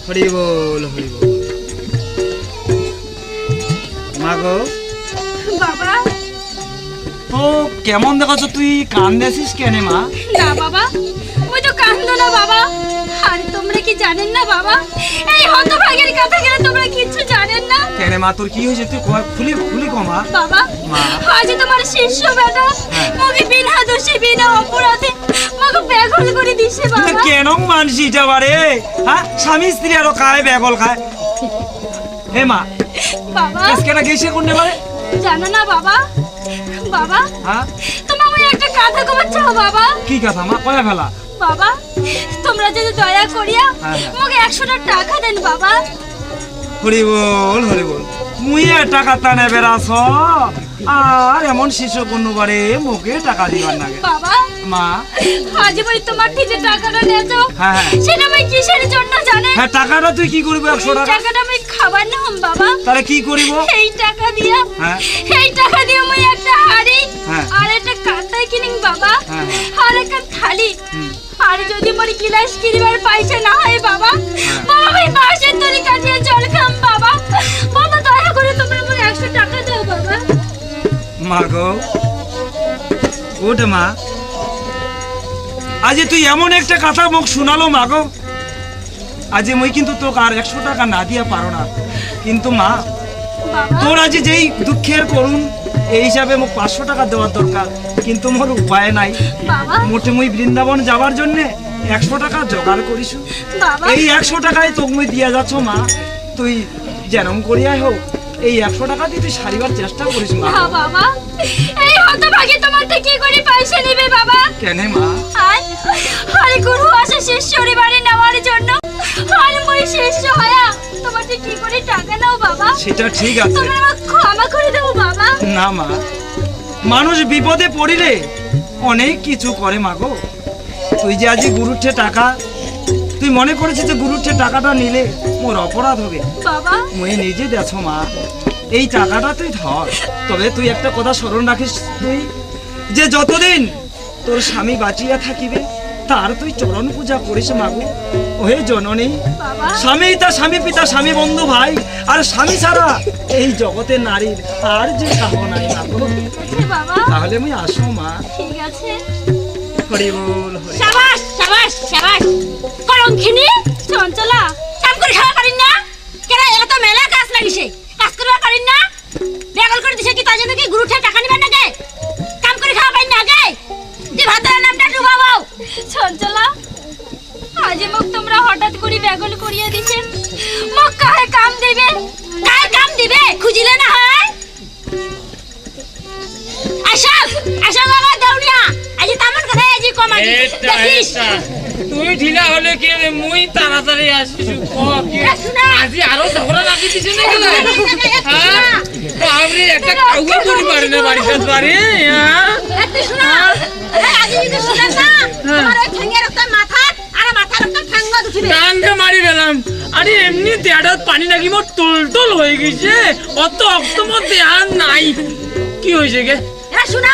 হরি বল হরি বল। মা গো, বাবা তো কেমন দেখাচ্ছ তুই? কান্দেছিস কেন মা? না বাবা, ওই তো কান্দো না বাবা। আর তোমরা কি জানেন না বাবা, এই হতভাগের কথা কেন তোমরা কিছু জানেন না? কেন মা, তোর কি হয়েছে? তুই খুলি খুলি কমা। বাবা মা। আজ তোমার শিষ্য বেটা মুখে বিনা দোষে বিনা অপরাধে আমাকে বেঘল করে দিছে বাবা। কেন মানসি যাবারে? হ্যাঁ, স্বামী স্ত্রী আরো খায়, বেগল খায়। হে মা, বাবা কেসকেটা গেছে কোন নেবারে? জানো না বাবা? বাবা হ্যাঁ, তোমাকে আমি একটা কথা কবার চাও বাবা। কি কথা মা, কয়া ফেলা? বাবা তোমরা যদি দয়া করিয়া হ্যাঁ। আমাকে 100টা টাকা দেন বাবা। হরি বল হরি বল। মুই টাকা টানে বেড়াছ আর এমন শিশু কোনবারে মুখে টাকা দিবার নাগে। বাবা মা, আজ বলি তোমার থেকে যে টাকাটা নিয়েছো হ্যাঁ হ্যাঁ সেটা আমি কিসের জন্য জানেন? হ্যাঁ, টাকাটা তুই কি করবি? 100 এই টাকা টাকাটা আমি খাবার নাম বাবা। তাহলে কি করিব? এই টাকা দিয়া হ্যাঁ। এই টাকা দিয়ে আমি একটা হাড়ি হ্যাঁ। আর একটা কাঁটাই কিনিং বাবা, হ্যাঁ। আর একটা থালি। হুম। আর যদি মোর গিলাস কিনবার পয়সা না হয় বাবা, হ্যাঁ। বাবা আমি বাসের তরি কাটিয়ে জল খাম বাবা। বাবা দয়া করে তোমরা আমাকে 100 টাকা দাও বাবা। মা গো, ওটা মা, আজ তুই এমন একটা কথা মুখ শুনালো মা গো, আজ মুই কিন্তু তোকে আর 100 টাকা না দিয়া পারো না। কিন্তু মা, বাবা তোর আজ যেই দুঃখের করুন এই হিসাবে মোক 500 টাকা দেওয়ার দরকার, কিন্তু মোর উপায় নাই। বাবা মোটে মুই বৃন্দাবন যাবার জন্য 100 টাকা জোগাড় করিস। বাবা এই 100 টাকায় তোকে মুই দিয়া যাচ্ছ মা। তুই যেরম করিয়াই হোক এই 100 টাকা দিয়ে তুই সারিবার চেষ্টা করিস মা। না বাবা, এই হতভাগী তোমার থেকে কি করে পয়সা নেবে বাবা? কেন মা? আর গুরু আসে শিষ্যরি বাড়ি নেওয়ার জন্য, আর মই শিষ্য হয়া তোমার থেকে কি করে টাকা নাও বাবা? সেটা ঠিক আছে। তোমরা আমাকে ক্ষমা করে দাও বাবা। না মা, মানুষ বিপদে পড়িলে অনেক কিছু করে মা গো। তুই যে আজ গুরুঠে টাকা, তুই মনে করেছিস যে গুরুঠে টাকাটা নিলে মোর অপরাধ হবে? বাবা মুই নিজে দেছ মা, এই টাকাটা তুই ধর। তবে তুই একটা কথা স্মরণ রাখিস, তুই যে যতদিন তোর স্বামী বাঁচিয়া থাকিবে তার তুই চরণ পূজা করিস মাগো। ওহে জননী, বাবা স্বামী তা স্বামী, পিতা স্বামী, বন্ধু ভাই, আর স্বামী ছাড়া এই জগতে নারীর আর যে কাহ নাই মাগো। হে বাবা তাহলে মুই আসো মা। ঠিক আছে। হরি বল হরি। শাবাশ শাবাশ শাবাশ। কলঙ্কিনী চঞ্চলা, কাম করে খাওয়া পারিন না? কেন এত মেলা কাজ লাগিছে, কাজ করবা পারিন না? বেগল করে দিছে কি তার জন্য কি গুরুঠে টাকা নিবেন না গে? কাম করে খাওয়া পারিন না গে? যে ভাতের নামটা ডুবাও। চঞ্চলা, আজ মোক তোমরা হঠাৎ করে বেগল করিয়া দিছেন, মোক কাহে কাম দিবে? কাহে কাম দিবে খুঁজিলে না হয়? আশা আশা বাবা দাউনিয়া, আজ তামন কথা আজ কমাজি দেখিস। তুই ঢিলা হলে কি রে? মুই তাড়াতাড়ি আসিস। আজি আরো ঝগড়া লাগি দিছে না কেন? হ্যাঁ, বাবরে একটা কাউকে করি পারে না বাড়িতে বাড়ি। হ্যাঁ, একটু শোনো, আজ যদি শুনেন না তোমার ওই ঠ্যাঙ্গের একটা মাথা আর মাথার একটা ঠ্যাঙ্গ উঠিবে। কান্দে মারি গেলাম। আরে এমনি দেড়াত পানি নাকি মোর টল টল হয়ে গেছে, অত অক্ত মধ্যে আর নাই। কি হয়েছে গে? এ শোনো,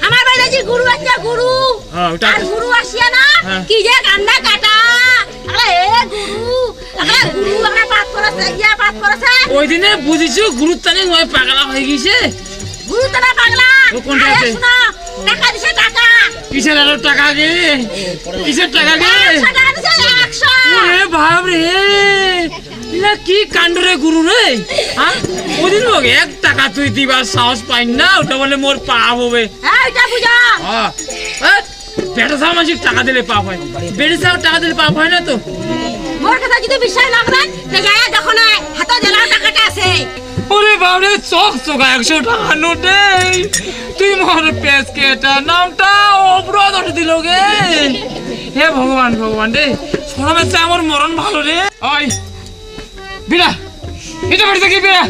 আমার বাড়িতে যে গুরু আছে গুরু, হ্যাঁ, ওটা আর গুরু আসিয়া না হ্যাঁ। কি যে কান্না কাটা। আরে এ গুরু, আরে গুরু আমরা পাঠ করেছে, ইয়া পাঠ করেছে। ওই দিনে বুঝিছো গুরুত্বানি নয় পাগলা হয়ে গেছে। গুরু তো না পাগলা। ও কোনটা আরে আছে? শোনো, টাকা দিছে টাকা। কিসের আরো টাকা গে? কিসের টাকা গে? 100 টাকা দিছে 100। ওরে বাপ রে, ইলা কি কাণ্ড রে গুরু রে। হ্যাঁ, ওদিন লোক 1 টাকা তুই দিবার সাহস পাই না, ওটা বলে মোর পাপ হবে। হ্যাঁ এটা বুঝা। হ্যাঁ, বেটা সাহেব মাঝে টাকা দিলে পাপ হয়, বেটা সাহেব টাকা দিলে পাপ হয় না তো? মোর কথা যদি বিশ্বাস না করেন তো যায় দেখো না হাতে জেলার টাকাটা আছে। ওরে বাবরে, চক চকা 100 টাকা নোটে তুই মোর পেসকেটা নামটা অপরাধ ওঠে দিল গে। হে ভগবান ভগবান রে, সরমের চেয়ে আমার মরণ ভালো রে। ওই বিরা, এটা বাড়িতে কি বিরা?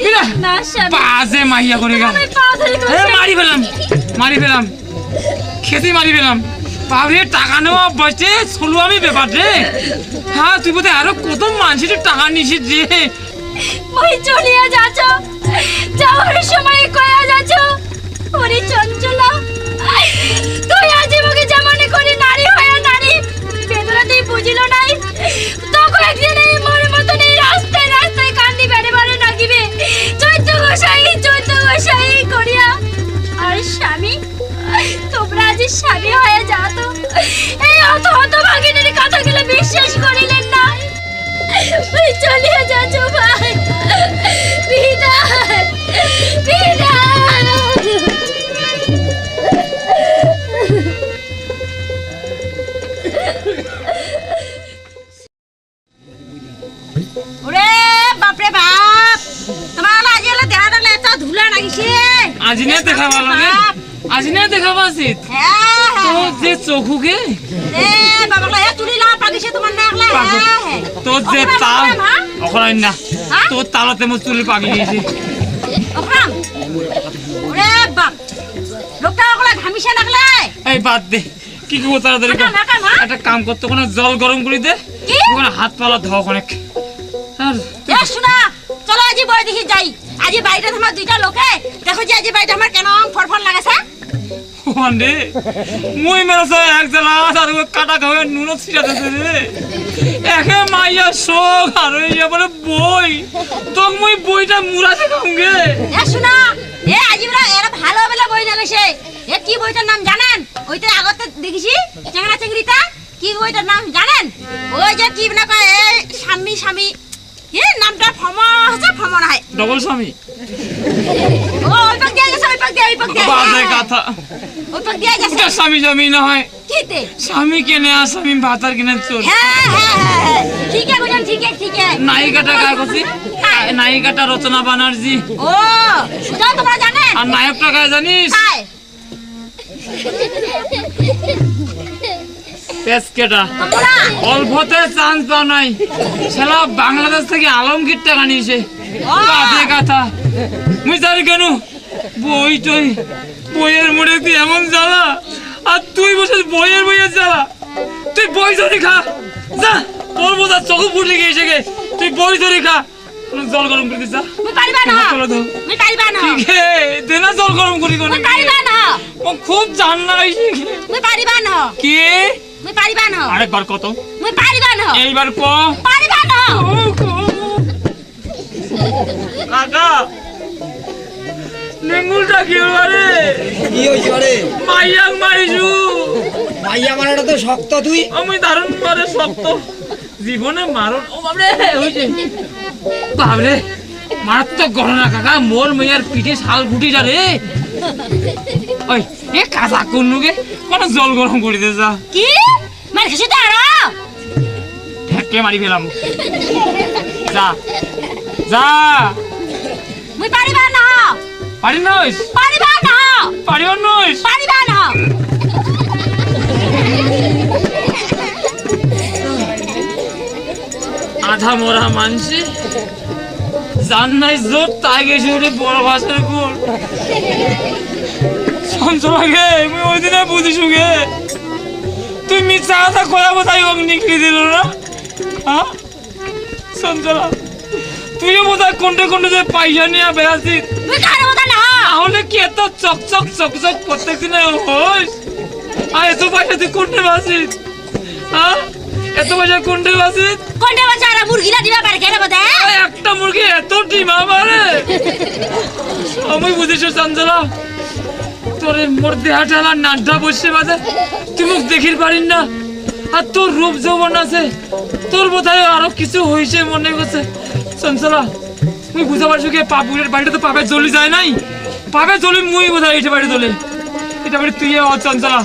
বিরা না স্বামী, বাজে মাইয়া করে গেল। আমি পা ধরে এ মারি ফেলাম, মারি ফেলাম, খেতে মারি ফেলাম। বাবরে টাকা নেওয়া বসে চলু আমি ব্যাপার রে। হ্যাঁ, তুই বোধহয় আরো কত মানুষের টাকা নিছিস রে। মই চলিয়া যাচ্ছ, যাওয়ার সময় কয়া যাচ্ছ ওরে চঞ্চলা, তুই আজ আমাকে যেমন করে নারী হয়ে নারী বেদনা তুই বুঝিল না এই অত হতভাগিনীর কথাগুলো বিশ্বাস করিলেন না। ওই চলিয়ে যাচ্ছ ভাই, বিদায় বিদায়। ওরে বাপরে বাপ, তোমার আজ এলে দেখা দেখলে এত ধুলা লাগিছে। আজি নে দেখাবা লাগে, আজি নে দেখাবা উচিত হ্যাঁ তো হ্যাঁ যে চকুকে এ বাবা হে তুলি না পাকিছে তোমার না একলা। হ্যাঁ তোর যে তাল অখরাই না, তোর তালতে মোর চুলি পাকি গেছে। অপরাম ওরে বাপ, লোকটা ওগুলা ঘামিছে লাগলে। এই বাদ দে, কি করবো তাড়াতাড়ি কর। নাকা না একটা কাম করতে কোনো জল গরম করে দে, কি? ওখানে হাত পালা ধোয়া অনেক। আর এ শোনা, চলো আজি বই দেখি যাই। আজি বাড়িটা তোমার দুইটা লোকে দেখো যে আজি বাড়িটা আমার কেন ফরফর লাগাছে। ওয়ান্ডে মুই মেরেছে এক জেলা আর ওই কাটা খাওয়া নুন ছিটাতেছে রে। একে মাইয়া শোক আর ইয়ে বলে বই, তোক মুই বইটা মুড়াতে খাওগে। এ শোনা, এ আজি বলা এরা ভালো বেলা বই নালেছে। এ কি বইটার নাম জানেন? ওইটা আগতে দেখিছি চেংড়া চেংড়িটা। কি বইটার নাম জানেন? ওই যে কি না কয় এ স্বামী স্বামী, এ নামটা ফমা আছে ফমা নাই। ডবল স্বামী ও ওই পাক দিয়ে গেছে, ওই পাক দিয়ে, ওই পাক দিয়ে। বাজে কথা। ওই পাক দিয়ে গেছে। এটা স্বামী স্বামী না হয়, কিতে? স্বামী কেনে আর স্বামী ভাতার কিনে চোর। হ্যাঁ হ্যাঁ হ্যাঁ ঠিক আছে বুঝেন, ঠিক আছে ঠিক আছে। নায়িকাটা কার কাছে? নায়িকাটা রচনা ব্যানার্জি। ও সুজা তোমরা জানেন? আর নায়কটা কার জানিস? কাই পেসকেটা। তোমরা অল্পতে চান্স পাও নাই, ছেলা বাংলাদেশ থেকে আলমগীর টাকা নিয়েছে। বাজে কথা, মুই জানি কেন বই টই বইয়ের মোড়ে তুই এমন জ্বালা, আর তুই বসে বইয়ের জ্বালা। তুই বই ধরে খা, যা তোর বোঝা চোখ ফুটে গিয়েছে গে। তুই বই ধরে খা, জল গরম করে যা। মুই পারিবা না, মুই পারিবা না, ঠিক হে দে না জল গরম করি কোন। মুই পারিবা না, ও খুব জান্না হইছে। মুই পারিবা না, কি মুই পারিবা না, আরেকবার কত? মুই পারিবা না, এইবার ক। পারিবা না। কাকা নেঙ্গুলটা কি হরে? কি হইছে রে? মাইয়াক মারিছু। মাইয়া মারাটা তো শক্ত তুই। আমি দারুণ করে শক্ত জীবনে মারণ। ও বাবরে হইছে, বাবরে মারাত্মক গণনা কাকা। মোর মেয়ার পিঠে শাল ফুটি যা রে। ওই এ কাজা কোনুকে কোন জল গরম করে দে যা। কি মার খেছে দাঁড়া, ঠেকে মারি ফেলাম। যা যা। মুই পারিবা না, পারি নইস, পারিবা না, পারিও নইস। পারিবা না। আধা মরা মানসি জান নাই জোর তাই গেছে ওরে বড় ভাষার গোল সঞ্চলাগে। আমি ওই দিনে বুঝিসু গে তুই মিথ্যা কথা কয়া বোধহয় হোক নিকলি দিল না। হ্যাঁ সঞ্চলা, তুইও বোধহয় কোনটা কোনটা যে পয়সা নিয়ে বেড়াচ্ছিস। মুই কারো কথা না। তাহলে কি এত চকচক চকচক প্রত্যেক দিনে হোস? আর এত পয়সা তুই কোনটা বাসিস? হ্যাঁ এত পয়সা কোনটা বাসিস? কোনটা বাচ্চারা মুরগিলা দিবা পারে কেন বদে? একটা মুরগি এত ডিম আমারে আমি বুঝিস চঞ্চলা। তোর মোর দেহা ঠালা নাড্ডা বসে বাজে, তুই মুখ দেখির পারিস না। আর তোর রূপ যৌবন আছে, তোর বোধহয় আরো কিছু হয়েছে মনে করছে চঞ্চলা। তুই বুঝতে পারছো কি পাপুরের বাড়িটা তো পাপে জ্বলি যায় নাই, পাপে জ্বলি মুই বোধহয় এটা বাড়ি তোলে। এটা বাড়ি তুই চঞ্চলা,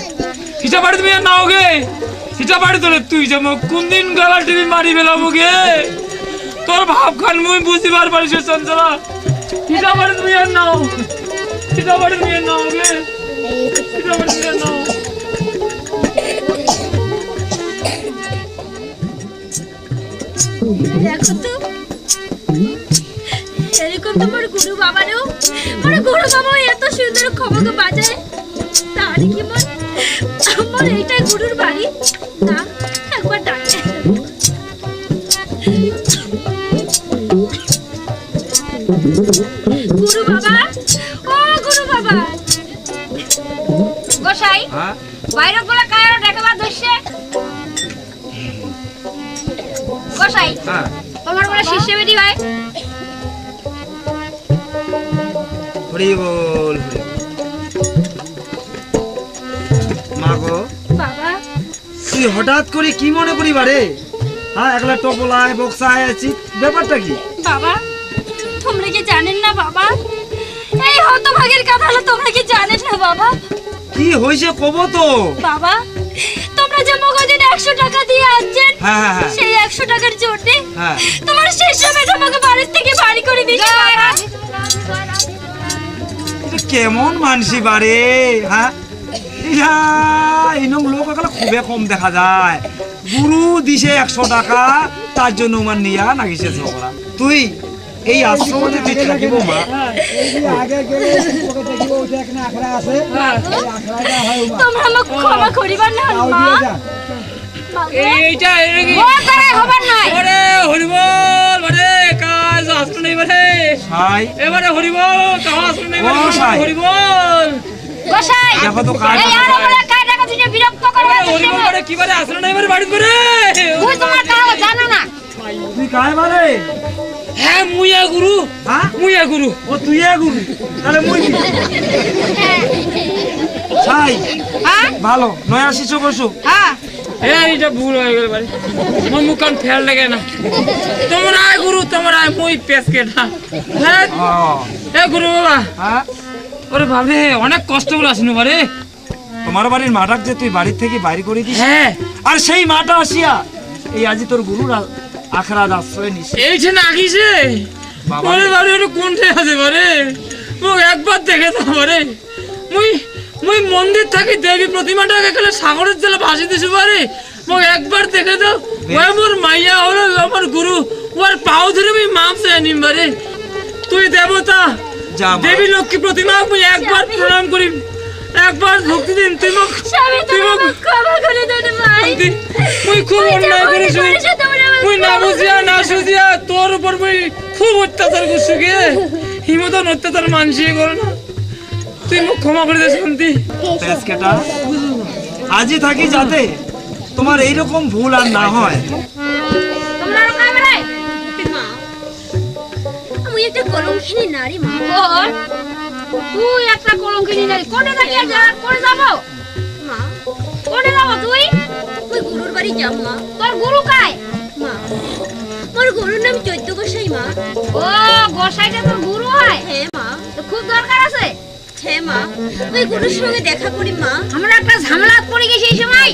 এটা বাড়ি তুমি নাও গে। এটা বাড়ি তোলে তুই যে কোন দিন গলা টিভি মারি ফেলাবো গে। তোর ভাব খান মুই বুঝিবার পারিস চঞ্চলা। এটা বাড়ি তুমি আর নাও, এটা বাড়ি তুমি আর নাও গে, এটা বাড়ি তুমি আর নাও। দেখো তো এরকম তোমার গুরু বাবারও, মানে গুরু বাবা এত সুন্দর খবরকে বাজায়। তাহলে কি আমার এইটাই গুরুর বাড়ি না? একবার ডাকে গুরু বাবা, ও গুরু বাবা। গোসাই বাইরে বলে কারো দেখাবার দোষে গোসাই তোমার বলে শিষ্য বেটি হয়। হরি বল, হরি বল। মা গো বাবা তুই হঠাৎ করে কি মনে করি বারে? হ্যাঁ, একলা টপলায় বক্সায় আছিস, ব্যাপারটা কি? বাবা তোমরা কি জানেন না বাবা, এই হতভাগের কথা হলো তোমরা কি জানেন না বাবা? কি হয়েছে কব তো। বাবা তোমরা যে মগদিন 100 টাকা দিয়ে আনছেন, হ্যাঁ হ্যাঁ হ্যাঁ সেই 100 টাকার জন্য হ্যাঁ। তোমার শেষ সময় আমাকে বাড়ির থেকে বাড়ি করে দিয়েছে বাবা। এটা কেমন মানসি বারে? হ্যাঁ, ইহা এইরকম লোক এখানে খুবই কম দেখা যায়। গুরু দিছে 100 টাকা, তার জন্য আমার নিয়া নাগিছে ঝগড়া। তুই এই আশ্রমতে তুই থাকিব মা? তোমরা আমাকে ক্ষমা করিবার না মা। এইটা ওর দ্বারাই হবার নাই। ওরে হরিবল বারে কাজ আসতে নেই বারে ভাই এবারে হরিবল কাজ আসতে নেই বারে ও সাই। হরিবল গোসাই দেখো তো কাজ এই আর আমরা কাজ টাকা দিয়ে বিরক্ত করবে হরিবল বারে কি বারে আসলে নেই বারে বাড়ি করে তুই তোমার কাজ জানো না। তুই কায় বারে? হ্যাঁ মুইয়া গুরু হ্যাঁ, মুইয়া গুরু ও তুই এ গুরু, তাহলে মুই কি? ছাই হ্যাঁ ভালো নয় আসিস বসু। হ্যাঁ এইটা ভুল হয়ে গেল বারে মোর মুখান ফেল লাগে না তোমরা আয় গুরু তোমরা আয় মুই পেসকেটা হ্যাঁ ও এ গুরু বাবা হ্যাঁ, ওরে বাবা অনেক কষ্ট করে আসিনু বারে তোমার বাড়ির মাটাক যে তুই বাড়ি থেকে বাইরে করে দিস, হ্যাঁ আর সেই মাটা আসিয়া এই আজি তোর গুরুর আখড়ার আশ্রয় নিস। এইছে নাগিছে বাবা ওরে বারে একটু কোনটে আছে বারে মুখ একবার দেখে তো বারে মুই মুই মন্দির থাকি দেবী প্রতিমাটাকে এখানে সাগরের জলে ভাসি দিছি বারে মুখ একবার দেখে দাও ওই মোর মাইয়া হলো আমার গুরু ওর পাও ধরে মুই মাপ চাই নিম বারে তুই দেবতা যা মা। দেবী লক্ষ্মী প্রতিমা মুই একবার প্রণাম করি একবার ভক্তি দিন তুই মুখ স্বামী তুই তুমি মুখ আমাকে ক্ষমা করে দেন ভাই। মুই খুব অন্যায় করেছি মুই না বুঝিয়া না সুঝিয়া তোর উপর মুই খুব অত্যাচার করছি গে হিমতন অত্যাচার মানছি করো না তুই মুখ ক্ষমা করে দে শান্তি পেসকেটা আজি থাকি যাতে তোমার এইরকম ভুল আর না হয়। তোমরা আর কাই বেড়াই মা, আমি একটা কলঙ্কিনী নারী মা। ওর তুই একটা কলঙ্কিনী নারী কোনে দাঁড়িয়ে যা করে যাবো মা কোনে যাবো তুই? ওই গুরুর বাড়ি যাব মা। তোর গুরু কায়? মা মোর গুরুর নাম চৈত্য গোসাই মা। ও গোসাইটা তোর গুরু হয়? হ্যাঁ মা, তো খুব দরকার আছে। হ্যাঁ মা, ওই গুরুর সঙ্গে দেখা করি মা। আমরা একটা ঝামেলা পড়ে গেছি এই সময়।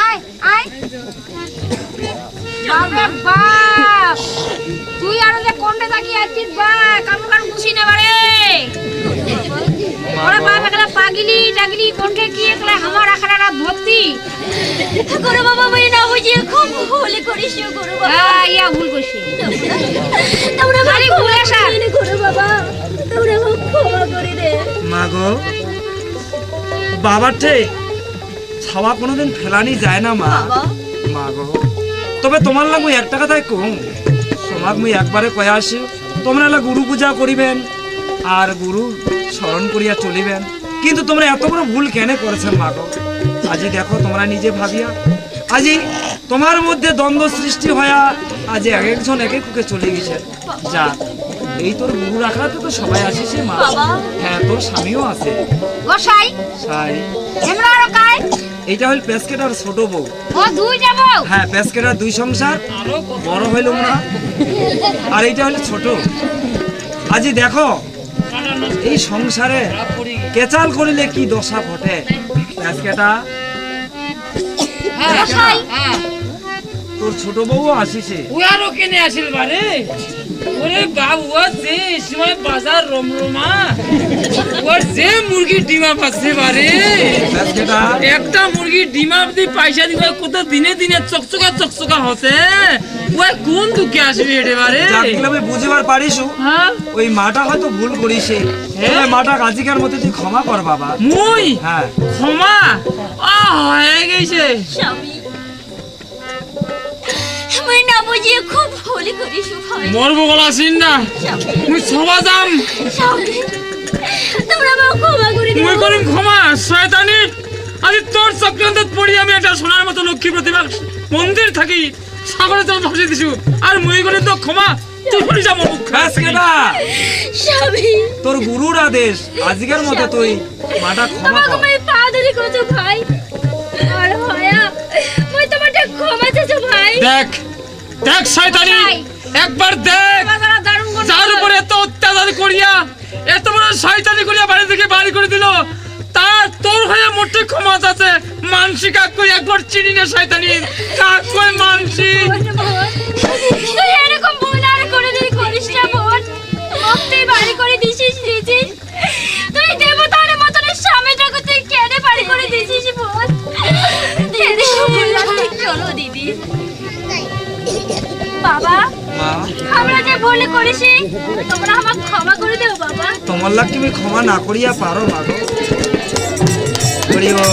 আয় আয় বাবা বাপ তুই আর যে কোনটা তাকিয়ে আছিস বা কারণ কারণ খুশি না বারে ওরে বাপ একলা পাগলি টাগলি কোনকে কি একলা আমার আখড়া রাত ভর্তি গুরু বাবা মই না বুঝিয়ে খুব ভুল করিস গুরু বাবা। ইয়া ভুল করছি তোমরা খালি ভুল আসা। গুরু বাবা, তোমরা আমাকে ক্ষমা করে দে। মা গো, বাবার ঠে ছাওয়া কোনোদিন ফেলানি যায় না মা। বাবা মা গো, তবে তোমার লাগু একটা কথাই কম, তোমাক মুই একবারে কয়া আসি তোমরা এলা গুরু পূজা করিবেন আর গুরু স্মরণ করিয়া চলিবেন, কিন্তু তোমরা এত বড় ভুল কেন করেছেন মা গো? আজি দেখো তোমরা নিজে ভাবিয়া আজি তোমার মধ্যে দ্বন্দ্ব সৃষ্টি হয়া আজ এক একজন এক এক কুকে চলে গেছে। যা এই তোর গুরু রাখাতে তো সবাই আসিছে মা। হ্যাঁ তোর স্বামীও আছে। গোসাই সাই আমরা আর কায় এইটা হল পেসকেটার ছোট বউ। ও দুই যাবো হ্যাঁ পেসকেটার দুই সংসার, বড় হইল না আর এইটা হলো ছোট। আজি দেখো এই সংসারে কেচাল করিলে কি দশা ঘটে। পেসকেটা গোসাই তোর ছোট বউ আসিছে। উয়ারও কেনে আসিল বারে ওরে বাবু যে সময় বাজার রমরমা ওর যে মুরগি ডিমা পাচ্ছে বারে পেসকেটা একটা মুরগি ডিমা দি পয়সা দিবে কত দিনে দিনে চকচকা চকচকা হচ্ছে ওই কোন দুঃখে আসবে এটে বারে যাগুলো আমি বুঝিবার পারিসু হ্যাঁ ওই মাটা হয়তো ভুল করিছে। হ্যাঁ? মাটা আজিকার মধ্যে তুই ক্ষমা কর বাবা। মুই হ্যাঁ ক্ষমা হয়ে গেছে স্বামী, মই না বুঝিয়ে খুব ভুল করিস ভাই। মরবো গলা সিন না মুই সবা যাম স্বামী, তোমরা আমাকে ক্ষমা করে দিও। মুই করিম ক্ষমা শয়তানি আজ তোর চক্রান্তত পড়ি আমি একটা সোনার মতো লক্ষ্মী প্রতিমা মন্দির থাকি সাগরে জল ভাসিয়ে দিছু আর মুই করিম তো ক্ষমা তুই পড়ি যা মুখ পেসকেটা স্বামী, তোর গুরুর আদেশ আজকের মতো তুই মাটা ক্ষমা তোমাকে কর। আমি পা ধরে কত ভাই। আর হয়া দেখ দেখ শয়তানি, একবার দেখ বাবা দারুণ গন্ধ। যার উপরে এত অত্যাচার করিয়া এত বড় শয়তানি করিয়া বাড়ি থেকে বাড়ি করে দিল, তার তোর হয়ে মোটে ক্ষমা আছে। মানসি কাক কই একবার চিনি না শয়তানি, কাক কই মানসি। তুই এরকম ভুল আর কোনোদিন করিস না বোন। মুক্তি বাড়ি করে দিছিস দিছিস, তুই দেবতার মতন স্বামীটাকে তুই কেন বাড়ি করে দিছিস বোন? দিদি চলো দিদি। বাবা আমরা যে ভুল করেছি তোমরা আমাকে ক্ষমা করে দেও বাবা। তোমার লাগ তুমি ক্ষমা না করিয়া পারো না গো। হরি বল।